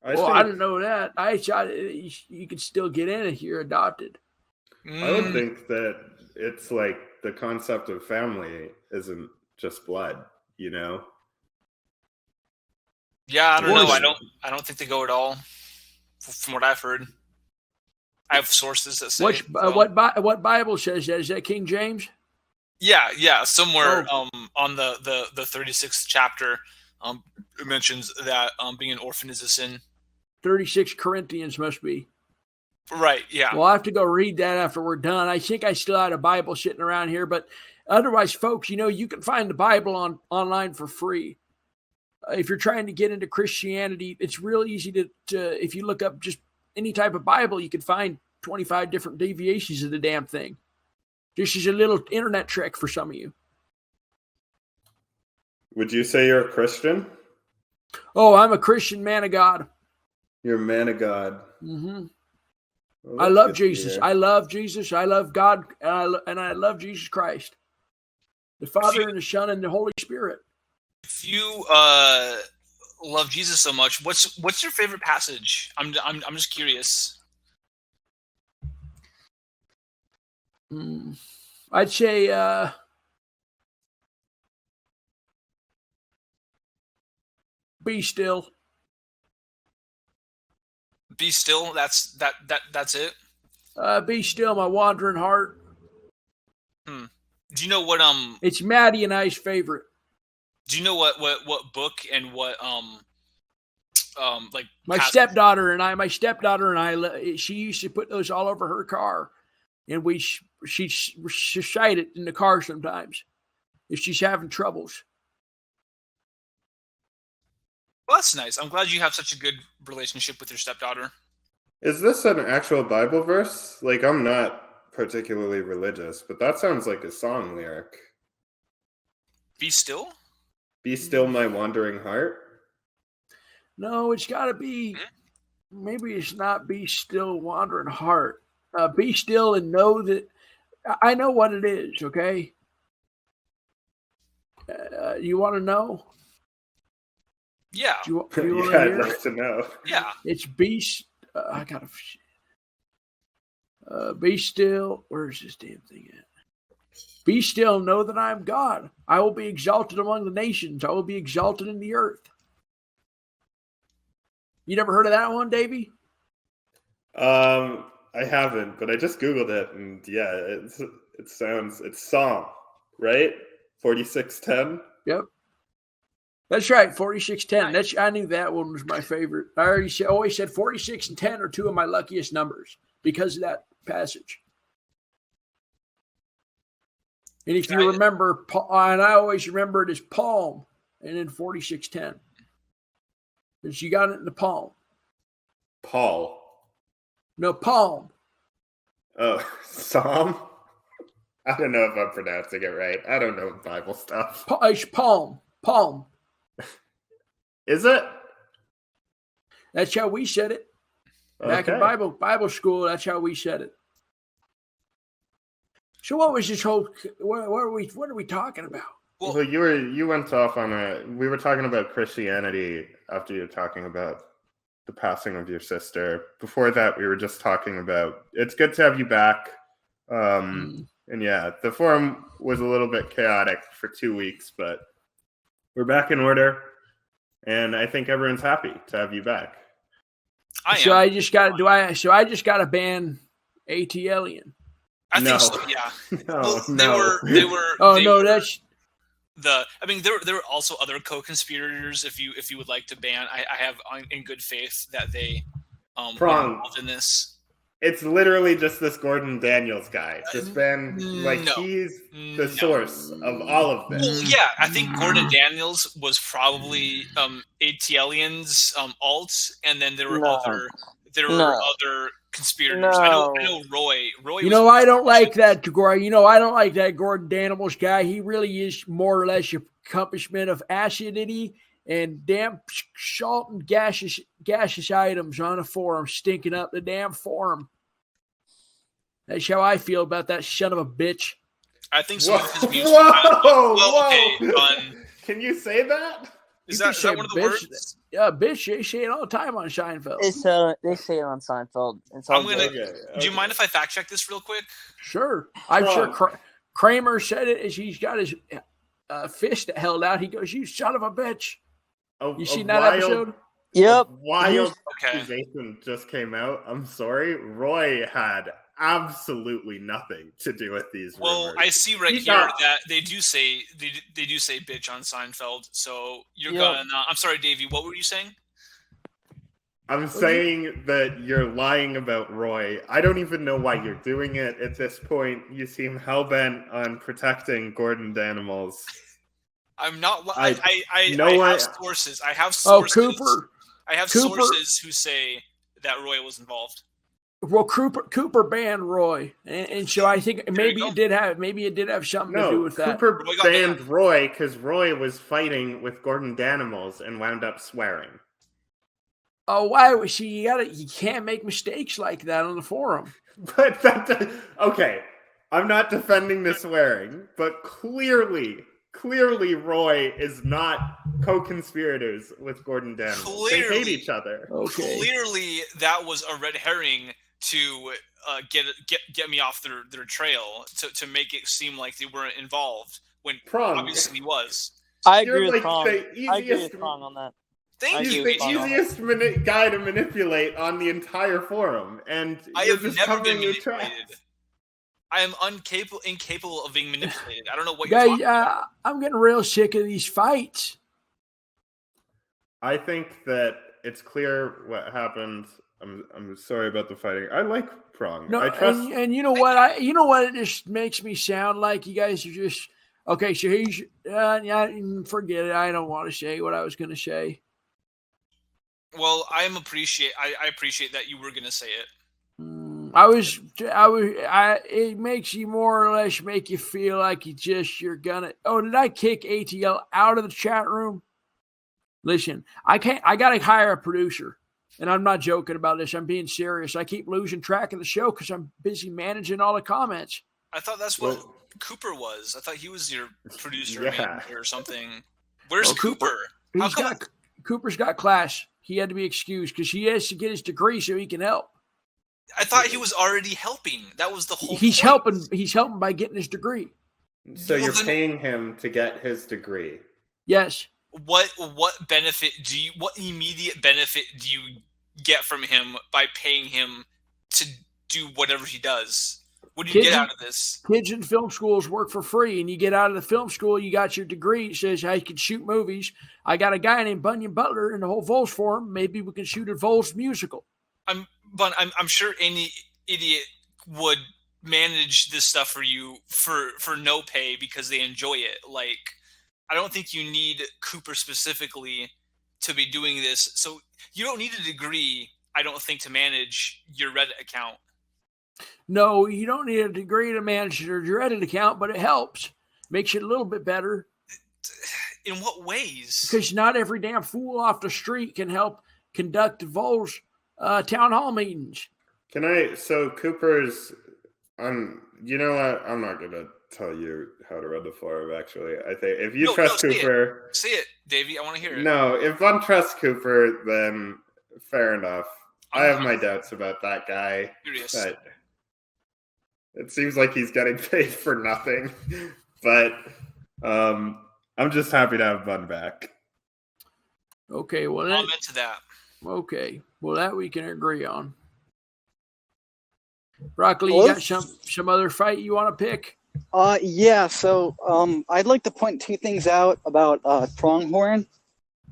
I I think didn't know that. I thought you could still get in if you're adopted. I would think that it's like the concept of family isn't just blood, you know? Yeah, I don't know. Worse. I don't think they go at all. From what I've heard, I have sources that say. What Bible says that? Is that King James? Yeah. Somewhere on the 36th chapter, it mentions that being an orphan is a sin. 36 Corinthians must be. Right. Yeah. Well, I have to go read that after we're done. I think I still had a Bible sitting around here, but otherwise, folks, you can find the Bible online for free. If you're trying to get into Christianity, it's real easy to if you look up just any type of Bible, you can find 25 different deviations of the damn thing. This is a little internet trick for some of you. Would you say you're a Christian? Oh, I'm a Christian man of God. You're a man of God. Mm-hmm. Well, I that's love good to Jesus. hear. I love Jesus. I love God, and I love Jesus Christ, the Father and the Son and the Holy Spirit. If you love Jesus so much, what's your favorite passage? I'm just curious. I'd say be still. Be still. That's it. Be still, my wandering heart. Do you know what It's Maddie and I's favorite. Do you know what book and what like My stepdaughter and I, she used to put those all over her car, and she shite it in the car sometimes if she's having troubles. Well, that's nice. I'm glad you have such a good relationship with your stepdaughter. Is this an actual Bible verse? Like, I'm not particularly religious, but that sounds like a song lyric. Be still? Be still, my wandering heart? No, it's got to be, maybe it's not be still, wandering heart. Be still and know that, I know what it is, okay? You want to know? Yeah. Do you want to Yeah, hear I'd like it? to know. Yeah. It's be still. Where's this damn thing at? Be still, know that I am God. I will be exalted among the nations. I will be exalted in the earth. You never heard of that one, Davey? I haven't, but I just Googled it, and yeah, it's Psalm, right? 46:10. Yep. That's right, 46:10. I knew that one was my favorite. I always said 46 and 10 are two of my luckiest numbers because of that passage. And if you remember, and I always remember it as palm, and then 46:10. Because you got it in the palm. Paul. No, palm. Oh, Psalm? I don't know if I'm pronouncing it right. I don't know Bible stuff. It's palm. Palm. Is it? That's how we said it. Back in Bible school, that's how we said it. So what was this whole? What are we talking about? Well, you went off on we were talking about Christianity after you were talking about the passing of your sister. Before that, we were just talking about it's good to have you back. And yeah, the forum was a little bit chaotic for 2 weeks, but we're back in order, and I think everyone's happy to have you back. So I just got to ban ATLian. I think so, yeah. They were. Oh no, that's I mean, there were also other co-conspirators. If you would like to ban, I have in good faith that they were involved in this. It's literally just this Gordon Daniels guy. This man, like, no. he's the source of all of this. Well, yeah, I think Gordon Daniels was probably ATLian's alt, and then there were other conspirators. I know Roy. You know, I don't like that, Gordon. You know, I don't like that Gordon Daniels guy. He really is more or less your accomplishment of acidity and damn salt and gaseous items on a forum, stinking up the damn forum. That's how I feel about that son of a bitch. I think some of his views. Can you say that? Is that one of the words? Yeah, bitch. They say it all the time on Seinfeld. They say it on Seinfeld. Do you mind if I fact check this real quick? Sure. I'm sure Kramer said it as he's got his fist held out. He goes, "You son of a bitch." You seen that episode? Yep. Wild accusation just came out. I'm sorry. Roy had absolutely nothing to do with these rumors. Well, I see here that they do say bitch on Seinfeld. So you're gonna. I'm sorry, Davey. What were you saying? I'm saying that you're lying about Roy. I don't even know why you're doing it at this point. You seem hellbent on protecting Gordon Daniels. I'm not. I have sources. I have sources. Oh, Cooper. I have sources who say that Roy was involved. Well, Cooper banned Roy, and so I think maybe it did have something to do with that. Cooper banned Roy because Roy was fighting with Gordon Daniels and wound up swearing. Oh, why? See, you can't make mistakes like that on the forum. But okay, I'm not defending the swearing, but clearly Roy is not co-conspirators with Gordon Daniels. They hate each other. Okay. Clearly, that was a red herring to get me off their trail, to make it seem like they weren't involved when obviously he was. I agree with Prong. I agree with Prong on that. He's the easiest guy to manipulate on the entire forum, and I have never been manipulated. I am incapable of being manipulated. I don't know what you're talking about. I'm getting real sick of these fights. I think that it's clear what happened. I'm sorry about the fighting. I like Prong. No, I trust. And you know what? You know what? It just makes me sound like you guys are just okay. So he's forget it. I don't want to say what I was going to say. Well, I appreciate that you were going to say it. It makes you more or less make you feel like you're gonna. Oh, did I kick ATL out of the chat room? Listen, I gotta hire a producer, and I'm not joking about this. I'm being serious. I keep losing track of the show because I'm busy managing all the comments. I thought that's what Cooper was. I thought he was your producer or something. Where's Cooper? Cooper's got class. He had to be excused because he has to get his degree so he can help. I thought he was already helping. That was the whole point. He's helping by getting his degree. So you're paying him to get his degree? Yes. What immediate benefit do you get from him by paying him to do whatever he does? What do you get out of this? Kids in film schools work for free, and you get out of the film school, you got your degree. It says how you can shoot movies. I got a guy named Bunyan Butler in the whole Voles forum. Maybe we can shoot a Voles musical. I'm sure any idiot would manage this stuff for you for no pay because they enjoy it. Like, I don't think you need Cooper specifically to be doing this. So you don't need a degree, I don't think, to manage your Reddit account. No, you don't need a degree to manage your Reddit account, but it helps. Makes it a little bit better. In what ways? Because not every damn fool off the street can help conduct Voles town hall meetings. So Cooper's you know what? I'm not going to tell you how to run the forum, actually. I think if you trust Cooper. Say it, Davey. I want to hear it. No, if one trusts Cooper, then fair enough. I have my doubts about that guy. But it seems like he's getting paid for nothing. But I'm just happy to have Bun back. Okay, well, I'm into that. Okay, well, that we can agree on. Broccoli, you got some other fight you want to pick? Yeah. So I'd like to point two things out about Pronghorn.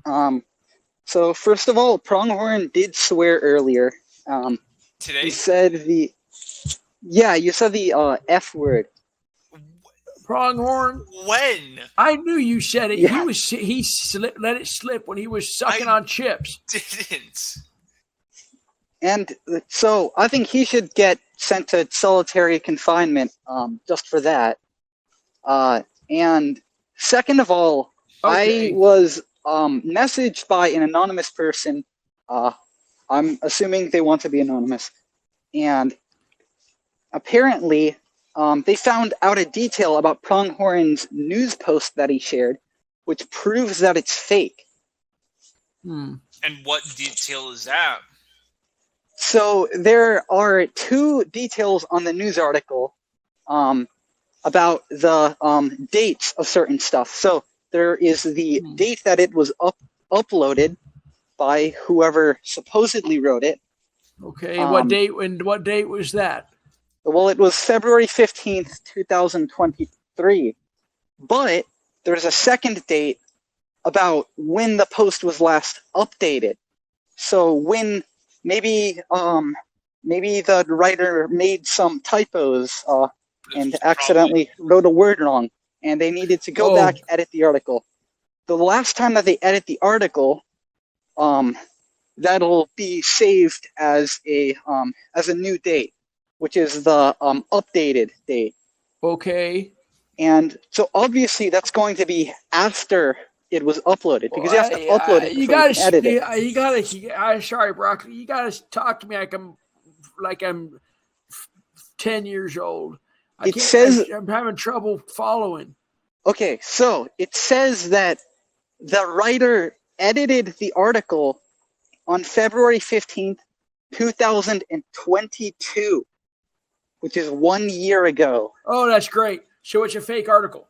So first of all, Pronghorn did swear earlier. Today? You said the F word. Pronghorn. When? I knew you said it. Yeah. He let it slip when he was sucking on chips. Didn't. And so I think he should get sent to solitary confinement just for that. And second of all, Okay. I was messaged by an anonymous person. I'm assuming they want to be anonymous. And apparently, they found out a detail about Pronghorn's news post that he shared, which proves that it's fake. And what detail is that? So there are two details on the news article about the dates of certain stuff. So there is the date that it was uploaded by whoever supposedly wrote it. Okay. What date? And what date was that? Well, it was February 15th, 2023. But there's a second date about when the post was last updated. So when maybe the writer made some typos and accidentally wrote a word wrong, and they needed to go back, edit the article. The last time that they edit the article, that'll be saved as a new date, which is the updated date. Okay. And so obviously that's going to be after it was uploaded, because you have to upload it before you can edit it. Sorry, Broccoli. You gotta talk to me like I'm 10 years old. I'm having trouble following. Okay, so it says that the writer edited the article on February 15th, 2022, which is 1 year ago. Oh, that's great. So it's a fake article.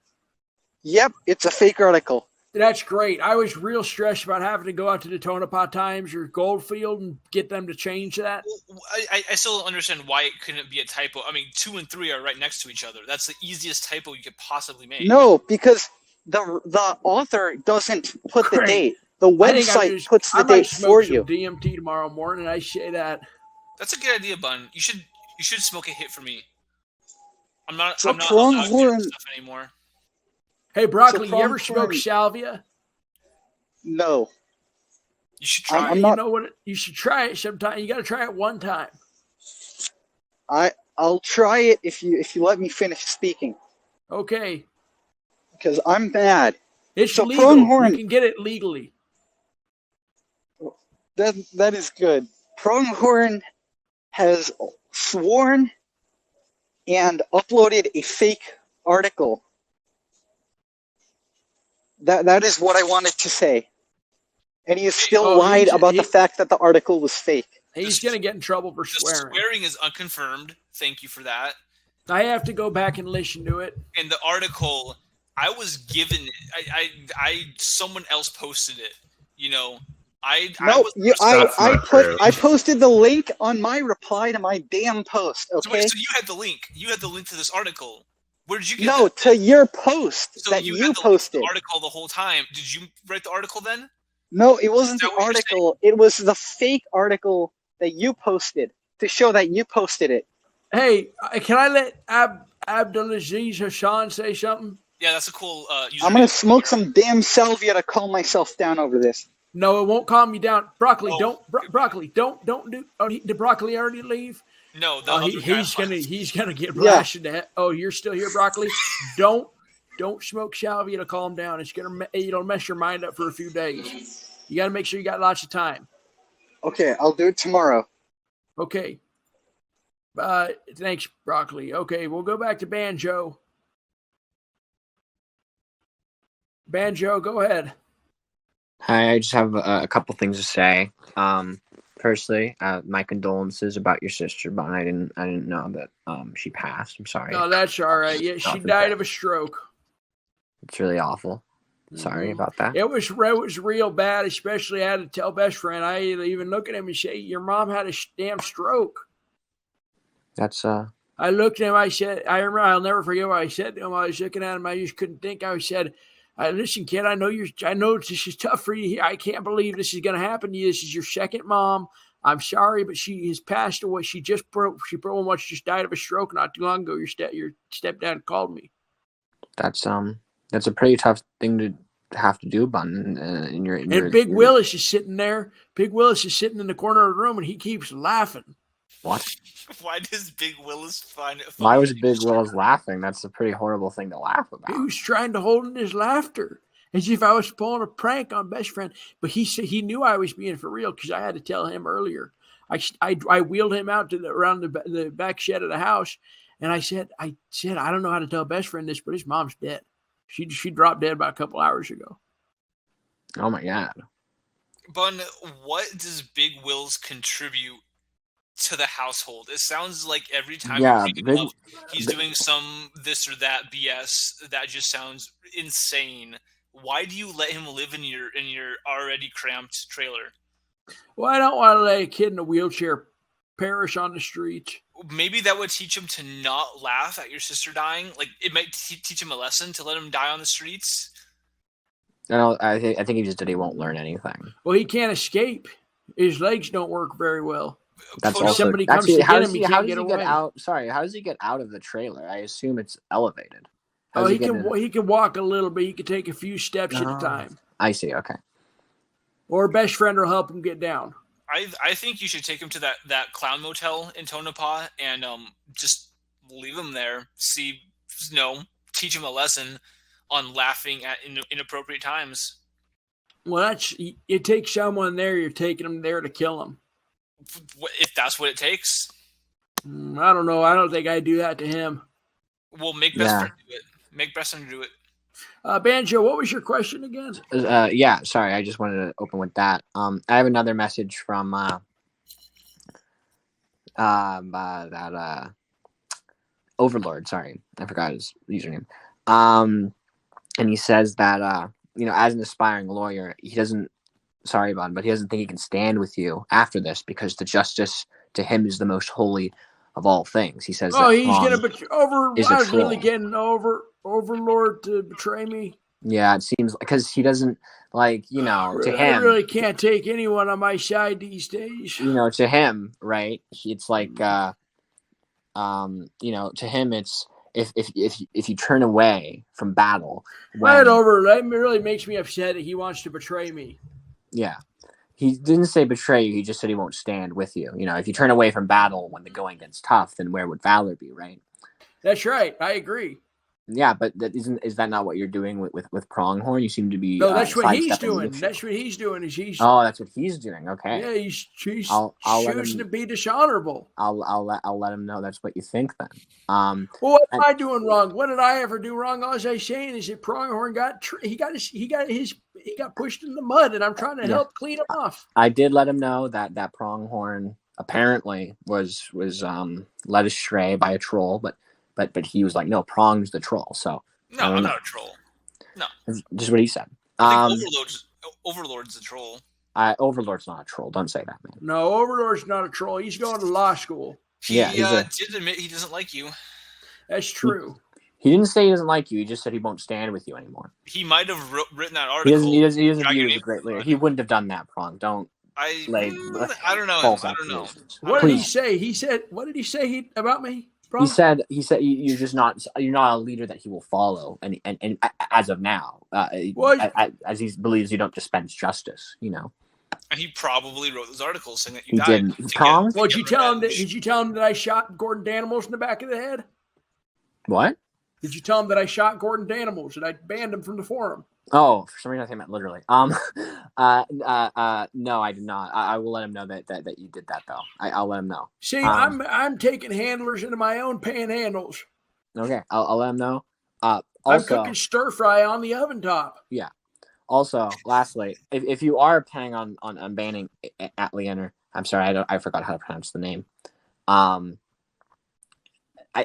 Yep, it's a fake article. That's great. I was real stressed about having to go out to the Tonopah Times or Goldfield and get them to change that. I still don't understand why it couldn't be a typo. I mean, 2 and 3 are right next to each other. That's the easiest typo you could possibly make. No, because the author doesn't put the date. The website puts the date for you. DMT tomorrow morning. I say that. That's a good idea, Bun. You should smoke a hit for me. I'm not So I'm not doing stuff anymore. Hey, Broccoli, you ever smoke salvia? No. You should try it. You know what? You should try it sometime. You got to try it one time. I'll try it if you let me finish speaking. Okay. Because I'm bad. It's legal. Pronghorn, you can get it legally. That is good. Pronghorn has sworn and uploaded a fake article. That is what I wanted to say. And he has still lied about the fact that the article was fake. He's going to get in trouble for swearing. The swearing is unconfirmed. Thank you for that. I have to go back and listen to it. And the article, I was given it. Someone else posted it. You know, I posted the link on my reply to my damn post. Okay. So you had the link. You had the link to this article. Where did you get? No, to your post that you posted. The article the whole time. Did you write the article then? No, it wasn't the article. It was the fake article that you posted to show that you posted it. Hey, can I let Abdulaziz Hassan say something? Yeah, that's a cool. I'm gonna smoke some damn salvia to calm myself down over this. No, it won't calm you down. Broccoli, Broccoli, don't do. Oh, did Broccoli already leave? No, he's gonna get blasted. Yeah. Oh, you're still here, Broccoli. Don't smoke salvia to calm down. It's it'll mess your mind up for a few days. You got to make sure you got lots of time. Okay, I'll do it tomorrow. Okay. Thanks, Broccoli. Okay, we'll go back to Banjo. Banjo, go ahead. Hi, I just have a couple things to say. Firstly, my condolences about your sister, but I didn't know that she passed. I'm sorry. No, that's all right. Yeah, she died of a stroke. It's really awful. Sorry about that. It was real bad, especially I had to tell best friend. I even look at him and say, "Your mom had a damn stroke." That's I looked at him. I said, "I remember. I'll never forget what I said to him. I was looking at him. I just couldn't think. I said, listen, kid. I know this is tough for you. I can't believe this is going to happen to you. This is your second mom. I'm sorry, but she has passed away. She pretty much just died of a stroke not too long ago. Your stepdad called me. That's a pretty tough thing to have to do, Bun. Big Willis is sitting there. Big Willis is sitting in the corner of the room, and he keeps laughing. What? Why does Big Willis find it funny? Why was Big Willis laughing? That's a pretty horrible thing to laugh about. He was trying to hold in his laughter as if I was pulling a prank on best friend. But he said he knew I was being for real because I had to tell him earlier. I wheeled him out to around the back shed of the house, and I said I don't know how to tell best friend this, but his mom's dead. She dropped dead about a couple hours ago. Oh my God. Bun, what does Big Wills contribute to the household? It sounds like every time you bring it up, he's doing some this or that BS that just sounds insane. Why do you let him live in your already cramped trailer? Well, I don't want to let a kid in a wheelchair perish on the streets. Maybe that would teach him to not laugh at your sister dying. Like, it might teach him a lesson to let him die on the streets. No, I think he just did. He won't learn anything. Well, he can't escape. His legs don't work very well. That's also somebody comes to get him. He how can't does get he away. get out? Sorry, how does he get out of the trailer? I assume it's elevated. He can walk a little bit. He can take a few steps at a time. I see. Okay. Or best friend will help him get down. I think you should take him to that clown motel in Tonopah and just leave him there. Teach him a lesson on laughing at inappropriate times. Well, it takes someone there. You're taking him there to kill him. If that's what it takes. I don't know. I don't think I'd do that to him. Well, make best friend do it. Make best friend do it. Banjo, what was your question again? Yeah, sorry, I just wanted to open with that. I have another message from that Overlord. Sorry, I forgot his username. And he says that as an aspiring lawyer, he doesn't. Sorry, Bud, but he doesn't think he can stand with you after this because the justice to him is the most holy of all things. He says. Oh, he's gonna I was really troll. getting Overlord to betray me. Yeah, it seems because he doesn't to him. I really can't take anyone on my side these days. To him, right? It's like, to him, it's if you turn away from battle. That really makes me upset that he wants to betray me. Yeah. He didn't say betray you. He just said he won't stand with you. If you turn away from battle when the going gets tough, then where would valor be, right? That's right. I agree. Yeah, but is that not what you're doing with Pronghorn? You seem to be. No, that's what he's doing. That's what he's doing. Oh, that's what he's doing. Okay. Yeah, he's choosing to be dishonorable. I'll let him know that's what you think then. Well, what am I doing wrong? What did I ever do wrong? All I'm saying is that Pronghorn got pushed in the mud, and I'm trying to help clean him off. I did let him know that Pronghorn apparently was led astray by a troll, but he was like, no, Prong's the troll. So no, I'm not a troll. No, just what he said. I think Overlord's a troll. Overlord's not a troll. Don't say that, man. No, Overlord's not a troll. He's going to law school. He did admit he doesn't like you. That's true. He didn't say he doesn't like you. He just said he won't stand with you anymore. He might have written that article. He doesn't view you as a great leader. He wouldn't have done that, Prong. Don't. I don't know. False I don't know. What did he say? What did he say about me? He said you're not a leader that he will follow, and as of now, as he believes you don't dispense justice, And he probably wrote those articles saying that you died. Didn't. Prong? Well, did you tell him that I shot Gordon Danimals in the back of the head? What? Did you tell him that I shot Gordon Danimals, that I banned him from the forum? Oh, for some reason I think meant literally. No, I did not. I will let him know that you did that though. I'll let him know. See, I'm taking handlers into my own panhandles. Okay, I'll let him know. Also, I'm cooking stir fry on the oven top. Yeah. Also, lastly, if you are planning on banning Atlianer, I'm sorry, I forgot how to pronounce the name. I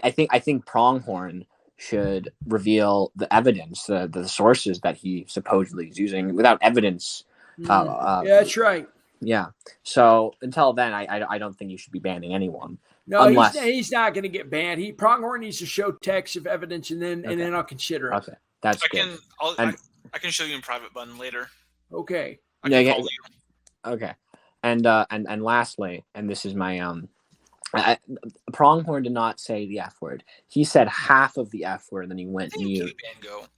think Pronghorn should reveal the evidence, the sources that he supposedly is using. Without evidence, yeah, that's right. Yeah. So until then, I don't think you should be banning anyone. No, he's not going to get banned. Pronghorn needs to show texts of evidence, and then I'll consider it. Okay, that's good. I can show you in private button later. Okay. Okay. And lastly, and this is my Pronghorn did not say the F word. He said half of the F word, and then he went mute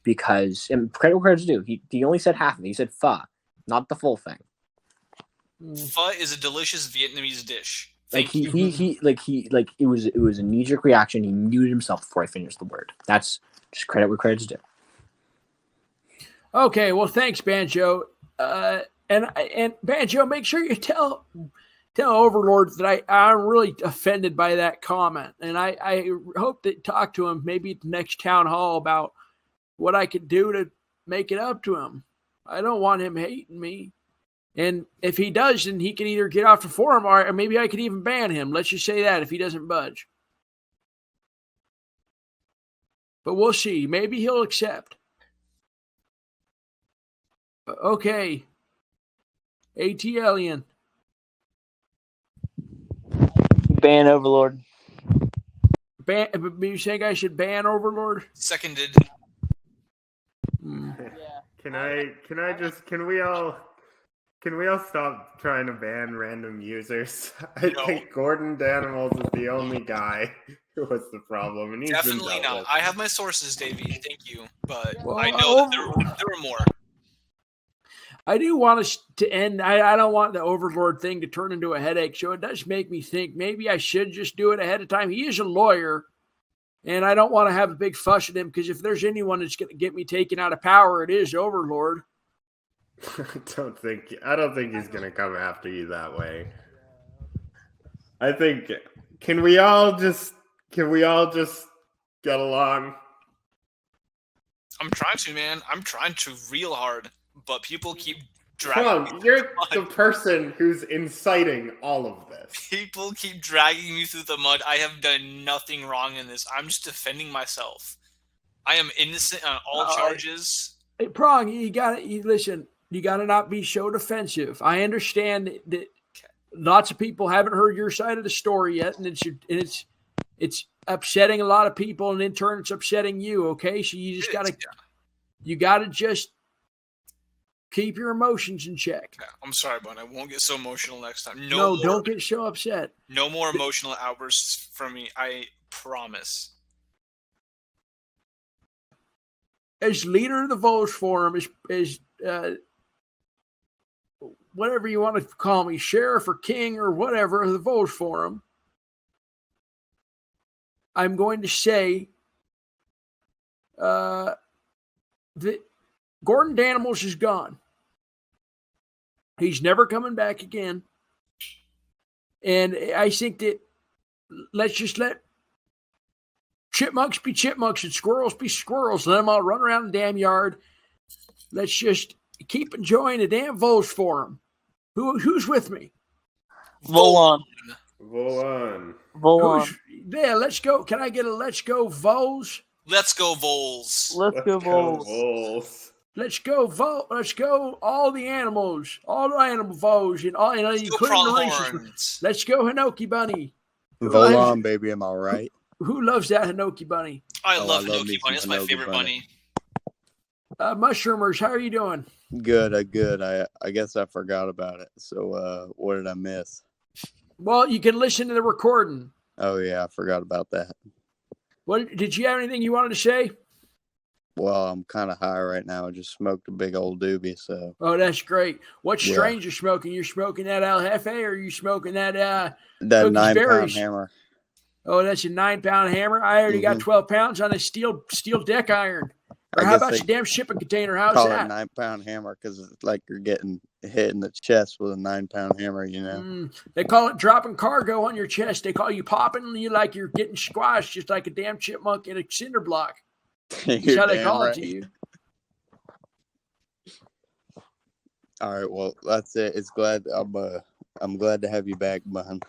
because, and credit where credit's due, he only said half of it. He said pho, not the full thing. Pho is a delicious Vietnamese dish. Like it was a knee-jerk reaction. He muted himself before I finished the word. That's just credit where credit's due. Okay, well, thanks, Banjo. And Banjo, make sure you tell Overlord that I'm really offended by that comment, and I hope to talk to him maybe at the next town hall about what I could do to make it up to him. I don't want him hating me. And if he does, then he can either get off the forum or maybe I could even ban him. Let's just say that if he doesn't budge. But we'll see. Maybe he'll accept. Okay. ATLian. Ban Overlord. Ban. You think I should ban Overlord? Seconded. Can we all stop trying to ban random users? I think Gordon Danimals is the only guy who was the problem, and he's definitely been not. with. I have my sources, Davey. Thank you, but I know that there were more. I do want us to end. I don't want the Overlord thing to turn into a headache show. It does make me think maybe I should just do it ahead of time. He is a lawyer, and I don't want to have a big fuss at him because if there's anyone that's going to get me taken out of power, it is Overlord. I don't think he's going to come after you that way. I think can we all just get along? I'm trying to, man. I'm trying to real hard, but people keep dragging. You're the person who's inciting all of this. People keep dragging me through the mud. I have done nothing wrong in this. I'm just defending myself. I am innocent on all charges. Hey, Prong, you got to listen. You got to not be so defensive. I understand that lots of people haven't heard your side of the story yet, and it's upsetting a lot of people, and in turn, it's upsetting you. Okay, so you just gotta just keep your emotions in check. Yeah, I'm sorry, bud. I won't get so emotional next time. No, don't get so upset. No more emotional outbursts from me. I promise. As leader of the Voles Forum, as whatever you want to call me, sheriff or king or whatever of the Voles Forum, I'm going to say that Gordon Danimals is gone. He's never coming back again. And I think that let's just let chipmunks be chipmunks and squirrels be squirrels. Let them all run around the damn yard. Let's just keep enjoying the damn Voles Forum. Who's with me? Volon. Yeah, let's go. Can I get a let's go Voles? Let's go Voles. Let's go Voles. Let's go Let's go all the animals, all the animal Voles, and all including the races. Let's go Hinoki Bunny. Volon, baby, am I right? Who loves that Hinoki Bunny? I love Hinoki Bunny. It's my favorite bunny. Mushroomers, how are you doing? Good, good. I guess I forgot about it. So what did I miss? Well, you can listen to the recording. Oh yeah, I forgot about that. What did you have anything you wanted to say? Well, I'm kind of high right now. I just smoked a big old doobie, so. Oh, that's great. What strain you smoking? You're smoking that El Jefe, or are you smoking that that 9-pound hammer? Oh, that's a 9-pound hammer. I already got 12 pounds on a steel deck iron. Or how about your damn shipping container? How's call that? It 9-pound hammer because it's like you're getting hit in the chest with a 9-pound hammer, you know. They call it dropping cargo on your chest. They call you popping you like you're getting squashed, just like a damn chipmunk in a cinder block. That's how they call it to you. All right, well, that's it. I'm glad to have you back, man.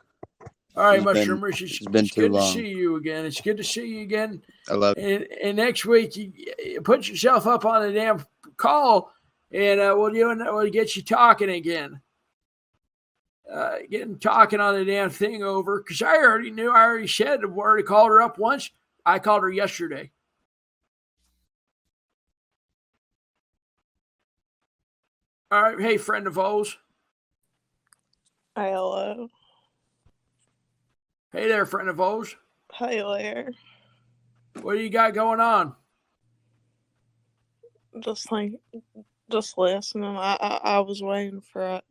All right, Mushroomers. It's been too long. Good to see you again. It's good to see you again. I love you. And next week, you put yourself up on the damn call, and we'll get you talking again. Getting talking on the damn thing over, because I already said, I already called her up once. I called her yesterday. All right. Hey, friend of Voles. Hello. Hey there, friend of Voles. Hey there. What do you got going on? Just listening. I was waiting for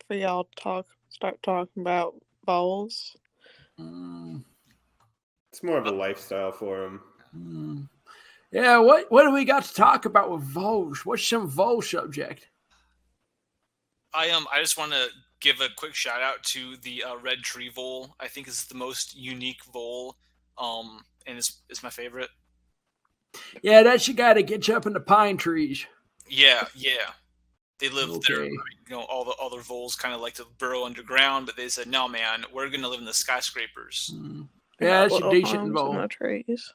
y'all to start talking about Voles. It's more of a lifestyle for him. Yeah, what do we got to talk about with Voles? What's some Voles subject? I just want to give a quick shout out to the red tree vole. I think it's the most unique vole, and it's my favorite. Yeah, that's the guy that gets up in the pine trees. Yeah. They live there. Okay. All the voles kind of like to burrow underground, but they said, "No, man, we're gonna live in the skyscrapers." Yeah, that's a decent homes vole. in the trees.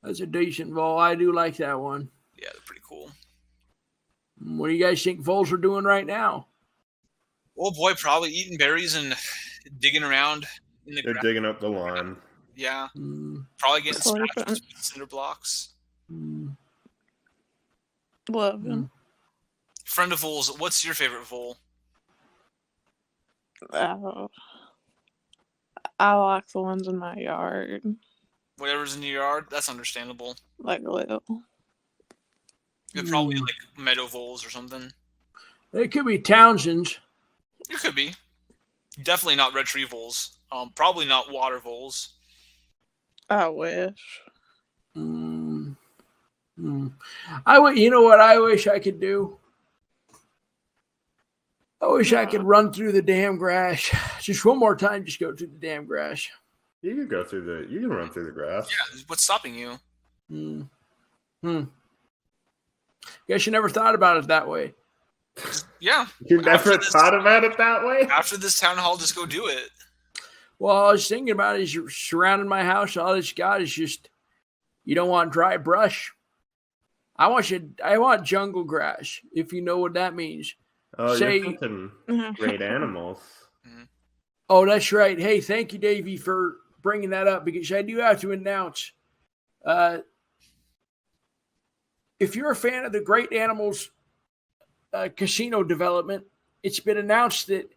That's a decent vole. I do like that one. Yeah, they're pretty cool. What do you guys think voles are doing right now? Oh boy, probably eating berries and digging around in the They're ground. digging up the lawn. Yeah, probably getting Sleeping. smashed with cinder blocks. Loving. Friend of voles, what's your favorite vole? I like the ones in my yard. Whatever's in your yard, that's understandable. Like little. They're probably like meadow voles or something. It could be Townsend's. It could be. Definitely not red tree voles. Probably not water voles. I wish. You know what I wish I could do? I wish I could run through the damn grass. Just one more time, just go through the damn grass. You can run through the grass. Yeah, what's stopping you? Guess you never thought about it that way. Yeah. You never thought about it that way? After this town hall, just go do it. Well, I was thinking about it is you're surrounding my house. All it's got is just, you don't want dry brush. I want jungle grass, if you know what that means. Oh, you're thinking great animals. Oh, that's right. Hey, thank you, Davey, for bringing that up, because I do have to announce, if you're a fan of the Great Animals casino development, it's been announced that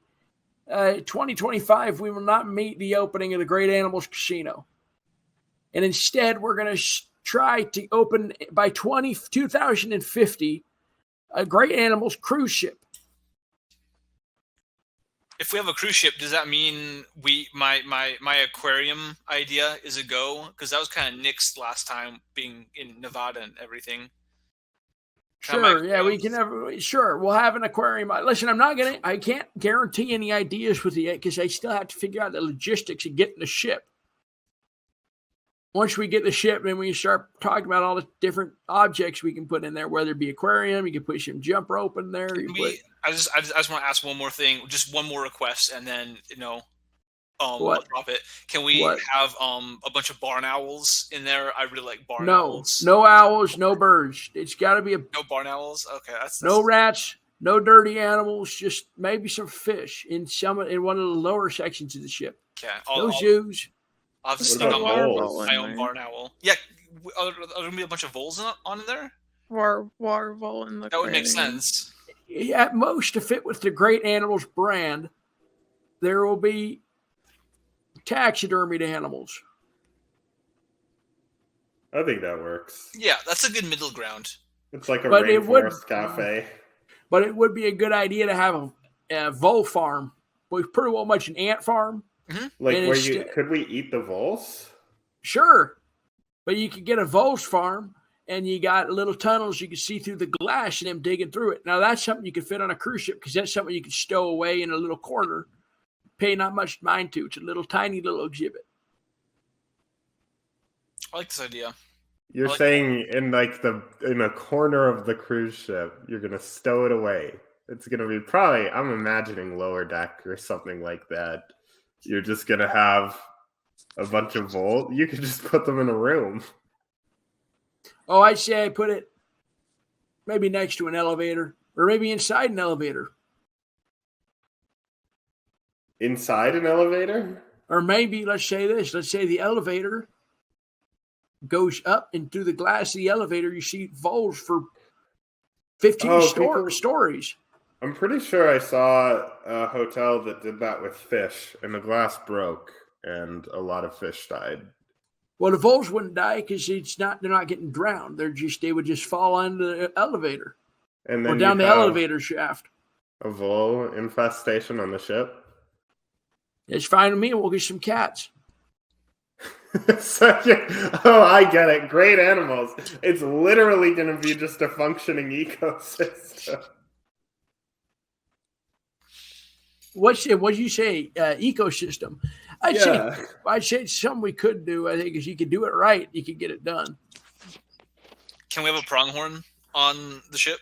2025 we will not meet the opening of the Great Animals Casino, and instead we're going to try to open by 2050 a Great Animals cruise ship. If we have a cruise ship, does that mean my aquarium idea is a go? Because that was kind of nixed last time, being in Nevada and everything. Sure, yeah, we can have. Sure, we'll have an aquarium. Listen, I can't guarantee any ideas with you because I still have to figure out the logistics of getting the ship. Once we get the ship, then we start talking about all the different objects we can put in there, whether it be aquarium, you can put some jump rope in there. I just want to ask one more thing, just one more request, and then I'll drop it. Can we have a bunch of barn owls in there? I really like barn owls. No owls, no birds. It's got to be no barn owls. Okay, that's no rats, no dirty animals. Just maybe some fish in one of the lower sections of the ship. Okay, no zoos. I'll have to stick on my own barn owl. Yeah, are there going to be a bunch of voles on there? Water vole in the. That would make sense. At most, to fit with the Great Animals brand, there will be taxidermied animals. I think that works. Yeah, that's a good middle ground. It's like a rainforest cafe. But it would be a good idea to have a vole farm. Well, pretty well much an ant farm. Mm-hmm. Like, could we eat the voles? Sure. But you could get a voles farm, and you got little tunnels you can see through the glass and them digging through it. Now, that's something you could fit on a cruise ship because that's something you could stow away in a little corner. Pay not much mind to. It's a tiny little exhibit. I like this idea. You're saying in a corner of the cruise ship, you're gonna stow it away. It's gonna be probably, I'm imagining lower deck or something like that. You're just gonna have a bunch of voles. You could just put them in a room. Oh, I'd say I put it maybe next to an elevator or maybe inside an elevator. Inside an elevator? Or maybe, let's say the elevator goes up, and through the glass of the elevator, you see voles for 15 stories. I'm pretty sure I saw a hotel that did that with fish, and the glass broke, and a lot of fish died. Well, the voles wouldn't die because they're not getting drowned. They would just fall into the elevator And or then down you'd the have elevator shaft. a vole infestation on the ship. It's fine with me. We'll get some cats. Oh, I get it. Great animals. It's literally going to be just a functioning ecosystem. What did you say? Ecosystem. I'd say it's something we could do. I think if you could do it right, you could get it done. Can we have a pronghorn on the ship?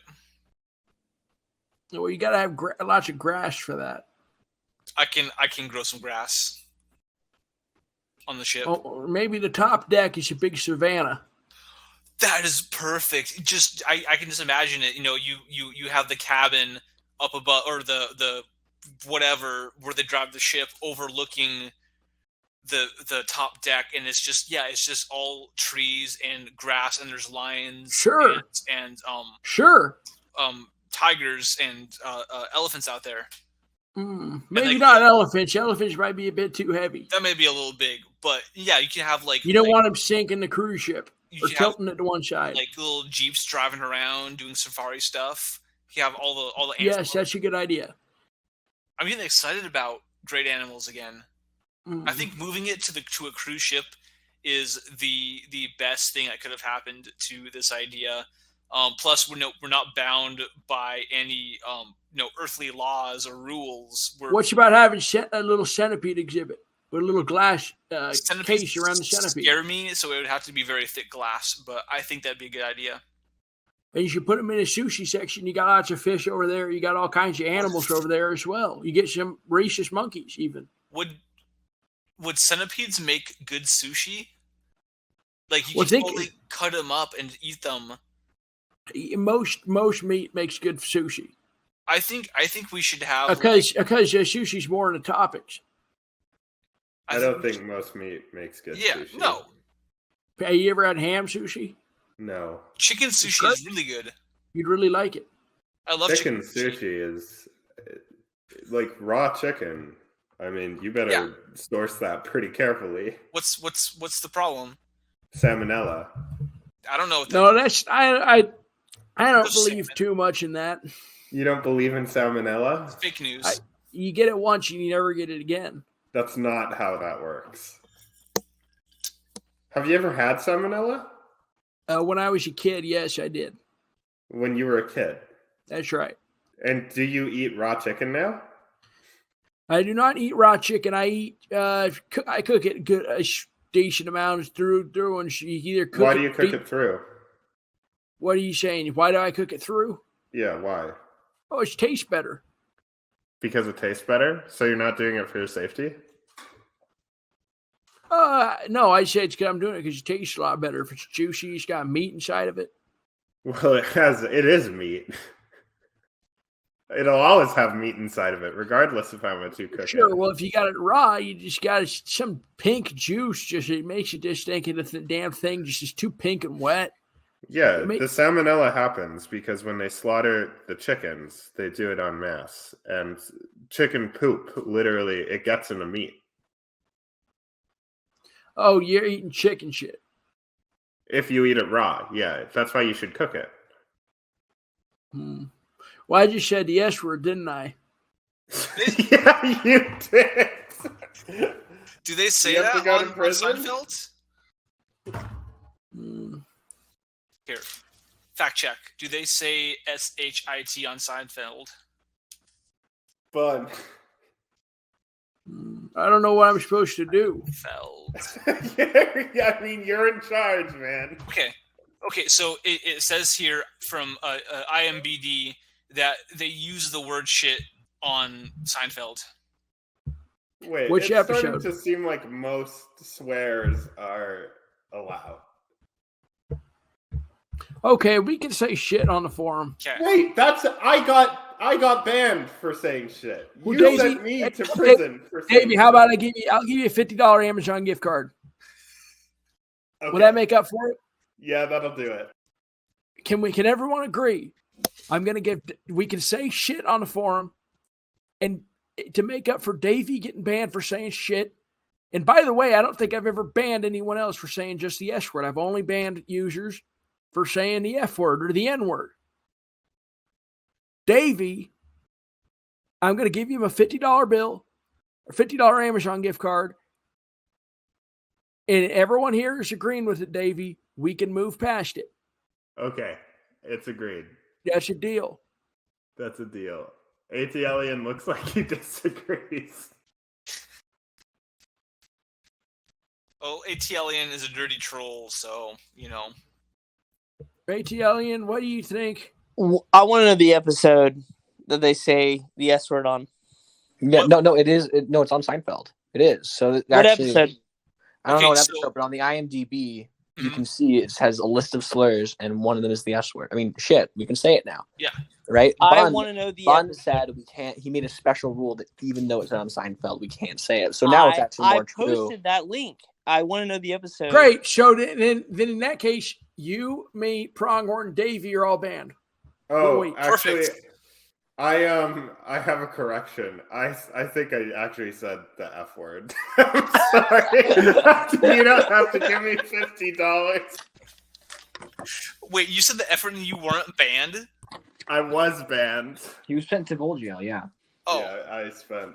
Well, you got to have lots of grass for that. I can grow some grass on the ship. Or maybe the top deck is a big savanna. That is perfect. Just I can just imagine it. You have the cabin up above, or the whatever where they drive the ship, overlooking the top deck, and it's just all trees and grass, and there's lions, sure, and sure, tigers and elephants out there. Maybe not elephants. Elephants might be a bit too heavy. That may be a little big, but yeah, you can have you don't want them sinking the cruise ship or tilting it to one side. Like little jeeps driving around doing safari stuff. You have all the animals. Yes, that's a good idea. I'm getting excited about great animals again. I think moving it to a cruise ship is the best thing that could have happened to this idea. Plus, we're not bound by any earthly laws or rules. What's about having a little centipede exhibit with a little glass case around the centipede? Scare me, so it would have to be very thick glass. But I think that'd be a good idea. And you should put them in a sushi section. You got lots of fish over there. You got all kinds of animals over there as well. You get some rhesus monkeys even. Would centipedes make good sushi? Like you can totally cut them up and eat them. Most meat makes good sushi. I think we should have because sushi's more in the topics. I don't think most meat makes good sushi. Yeah, no. Have you ever had ham sushi? No. Chicken sushi is really good. You'd really like it. I love chicken sushi. Is like raw chicken. I mean, you better source that pretty carefully. What's the problem? Salmonella. I don't know. I don't believe too much in that. You don't believe in salmonella? It's fake news. You get it once, and you never get it again. That's not how that works. Have you ever had salmonella? When I was a kid, yes, I did. When you were a kid? That's right. And do you eat raw chicken now? I do not eat raw chicken. I cook it a decent amount through and you either cook. Why do you cook it through? What are you saying? Why do I cook it through? Yeah, why? Oh, it tastes better. Because it tastes better? So you're not doing it for your safety? No, I say it's because I'm doing it because it tastes a lot better. If it's juicy, it's got meat inside of it. Well, it is meat. It'll always have meat inside of it, regardless of how much you cook it. Sure. Well, if you got it raw, you just got some pink juice. It makes you just think the damn thing just is too pink and wet. Yeah, the salmonella happens because when they slaughter the chickens, they do it en masse. And chicken poop, literally, it gets in the meat. Oh, you're eating chicken shit. If you eat it raw, yeah. That's why you should cook it. Well, I just said the S word, didn't I? Yeah, you did. Do they say that on Seinfeld? Here, fact check. Do they say SHIT on Seinfeld? Fun. I don't know what I'm supposed to do. Yeah, I mean, you're in charge, man. Okay. So it says here from IMBD that they use the word shit on Seinfeld. Wait, which it's episode? Starting to seem like most swears are allowed. Okay, we can say shit on the forum. Okay. Wait, I got banned for saying shit. Well, you sent me to prison for saying Davey, how about I'll give you a $50 Amazon gift card. Okay. Will that make up for it? Yeah, that'll do it. Can everyone agree we can say shit on the forum, and to make up for Davey getting banned for saying shit. And by the way, I don't think I've ever banned anyone else for saying just the S word. I've only banned users for saying the F word or the N word. Davey, I'm going to give you a $50 bill or $50 Amazon gift card. And everyone here is agreeing with it, Davey. We can move past it. Okay. It's agreed. That's a deal. That's a deal. ATLian looks like he disagrees. Oh, ATLian is a dirty troll, so, you know. ATLian, what do you think? I want to know the episode that they say the S word on. Yeah, no, it is. It's on Seinfeld. It is. So what episode? I don't know what episode, but on the IMDb, you can see it has a list of slurs, and one of them is the S word. I mean, shit, we can say it now. Yeah. Right? I want to know the Bun episode. said we can't. He made a special rule that even though it's on Seinfeld, we can't say it. So now it's actually more true. I posted that link. I want to know the episode. Great. So then in that case, you, me, Pronghorn, Davey are all banned. Oh, actually, I have a correction. I think I actually said the F word. I'm sorry. You don't have to give me $50. Wait, you said the F word and you weren't banned? I was banned. He was sent to Vole jail. Yeah. Oh. Yeah, I spent.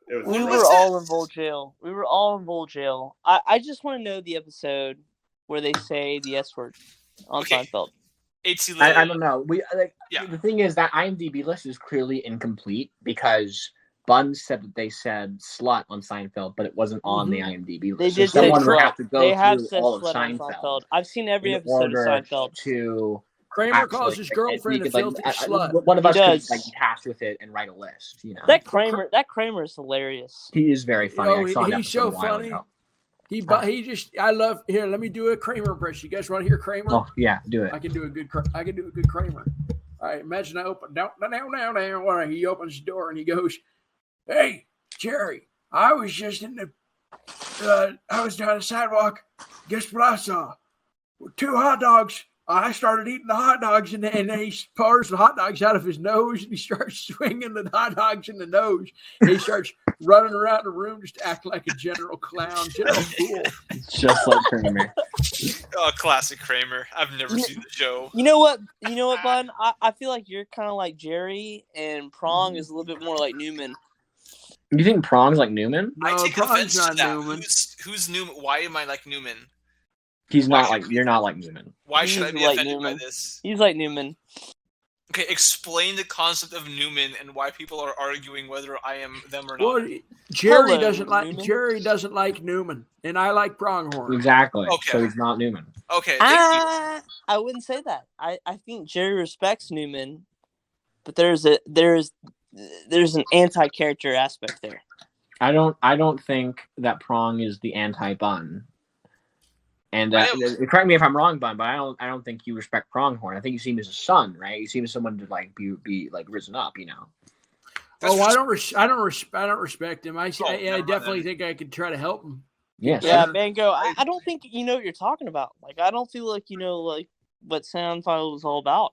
It was. We were all in Vole jail. We were all in Vole jail. I just want to know the episode where they say the S word on Seinfeld. I don't know. The thing is that IMDb list is clearly incomplete because Bun said that they said slut on Seinfeld, but it wasn't on the IMDb list. They did so say someone would slut. have to go They have through said all of slut on Seinfeld. I've seen every episode of Seinfeld. To Kramer calls his girlfriend a filthy slut. One of us does. could be tasked with it and write a list. You know That Kramer is hilarious. he is very funny. I saw an He's episode so a while funny. ago. I love. Here, let me do a Kramer impression. You guys want to hear Kramer? Oh yeah, do it. I can do a good Kramer. All right, imagine I open down. He opens the door and he goes, "Hey, Jerry, I was just in the, I was down the sidewalk. Guess what I saw? 2 hot dogs. I started eating the hot dogs, and then he pours the hot dogs out of his nose, and he starts swinging the hot dogs in the nose. And he starts running around the room just acting like a general clown, general fool. Just like Kramer. Oh, classic Kramer. I've never seen the show. You know what, Bun? I feel like you're kind of like Jerry, and Prong is a little bit more like Newman. You think Prong's like Newman? I take Prong's offense to not that. Newman. Who's Newman? Why am I like Newman? He's not like you're not like Newman. Why should I be like offended Newman. by this? He's like Newman. Okay, explain the concept of Newman and why people are arguing whether I am them or not. Well, Jerry Hello, doesn't like Newman. Jerry doesn't like Newman, and I like Pronghorn. Exactly. Okay. So he's not Newman. Okay, thank you. I wouldn't say that. I think Jerry respects Newman, but there's an anti-character aspect there. I don't think that Prong is the anti-Bun. And correct me if I'm wrong, Bun, but I don't think you respect Pronghorn. I think you see him as a son, right? You see him as someone to like be like risen up, you know. I don't respect him. I definitely think I could try to help him. Yes. Yeah, Mango. I don't think you know what you're talking about. Like, I don't feel like you know like what Soundfile was all about.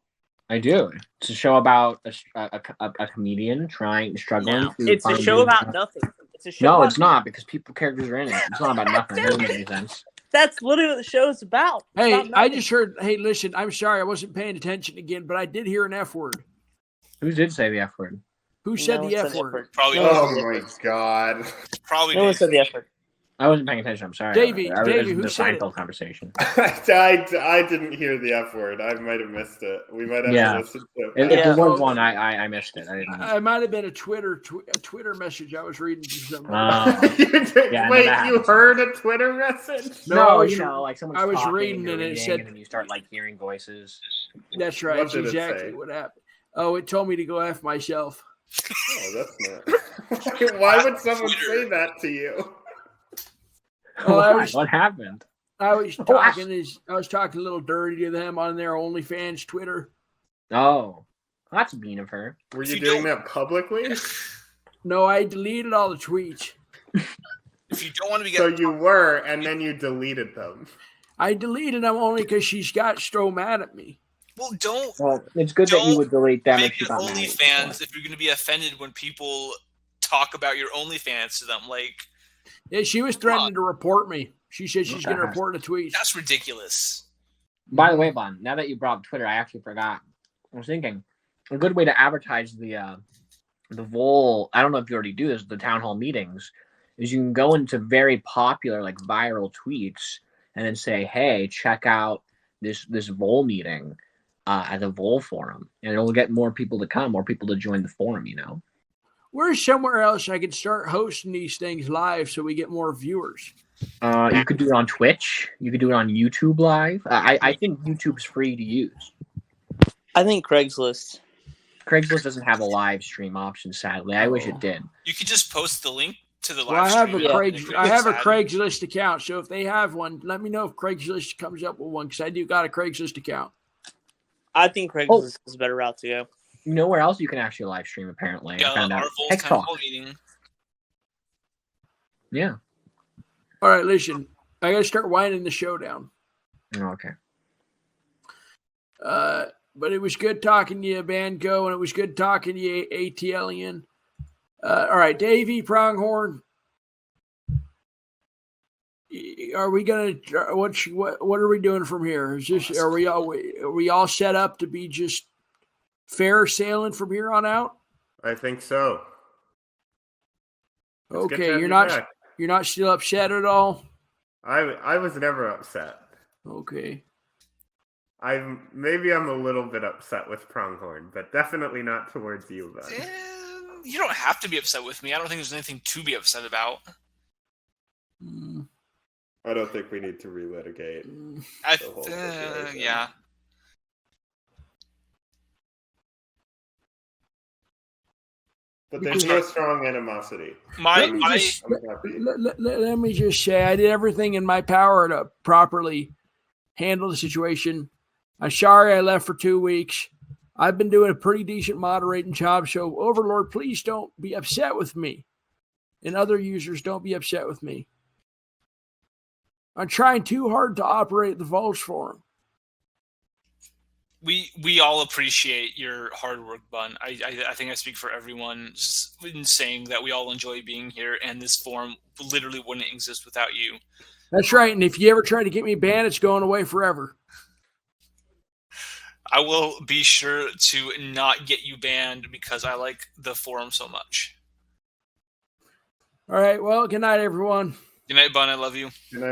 I do. It's a show about a comedian struggling. No. To It's a find show his- about nothing. It's a show. No, about it's not because characters are in it. It's not about nothing. It doesn't make any sense. That's literally what the show is about. It's Hey, about I nothing. just heard. Hey, listen, I'm sorry, I wasn't paying attention again, but I did hear an F word. Who did say the F word? Who said No the one F said word? Probably. Oh my god. Probably. No one said the effort. I wasn't paying attention. I'm sorry. Davey, I was Davey, in who the said it? Seinfeld conversation. I didn't hear the F word. I might have missed it. We might have to listen to it. If there was one, I missed it. I didn't. I might have been a Twitter message I was reading to somebody. Yeah, Wait, that you happens. heard a Twitter message? No, you know, like someone's I was talking, reading you're and it reading, said- and then you start like hearing voices. That's right. What That's did it exactly say? what happened. Oh, it told me to go F myself. Oh, that's not. Why would someone say that to you? Well, What happened? I was talking a little dirty to them on their OnlyFans Twitter. Oh, that's mean of her. Were you doing that publicly? No, I deleted all the tweets. If you don't want to be So you were, and then you deleted them. I deleted them only because she's got so mad at me. Well, don't. Well, it's good that you Don't would delete them make if you an got mad at you. OnlyFans if you're going to be offended when people talk about your OnlyFans to them. Like, Yeah, she was threatening to report me. She said she's going to report the tweets. that's ridiculous. By the way, Bun, now that you brought up Twitter, I actually forgot. I was thinking a good way to advertise the Vole. I don't know if you already do this. The town hall meetings is you can go into very popular, like viral tweets, and then say, "Hey, check out this Vole meeting at the Vole forum," and it'll get more people to come, more people to join the forum. You know. Where's somewhere else I could start hosting these things live so we get more viewers? You could do it on Twitch. You could do it on YouTube Live. I think YouTube's free to use. I think Craigslist. Craigslist doesn't have a live stream option, sadly. I wish it did. You could just post the link to the live Well, I have stream. I have a Craigslist account, so if they have one, let me know if Craigslist comes up with one, because I do got a Craigslist account. I think Craigslist is a better route to go. You know where else you can actually live stream, apparently? I found out. Our Voles TikTok. town hall meeting. Yeah. All right, listen. I got to start winding the show down. Okay. But it was good talking to you, Banco, and it was good talking to you, ATLian. All right, Davey Pronghorn. Are we gonna what are we doing from here? Is this are we all set up to be just fair sailing from here on out? I think so. Okay, you're not still upset at all? I was never upset. Okay. Maybe I'm a little bit upset with Pronghorn, but definitely not towards you, bud. You don't have to be upset with me. I don't think there's anything to be upset about. I don't think we need to relitigate. Yeah. But there's no strong animosity. Let me just say, I did everything in my power to properly handle the situation. I'm sorry I left for 2 weeks. I've been doing a pretty decent moderating job, so Overlord, please don't be upset with me. And other users, don't be upset with me. I'm trying too hard to operate the Voles forum. We all appreciate your hard work, Bun. I think I speak for everyone in saying that we all enjoy being here, and this forum literally wouldn't exist without you. That's right, and if you ever try to get me banned, it's going away forever. I will be sure to not get you banned because I like the forum so much. All right, well, good night, everyone. Good night, Bun. I love you. Good night.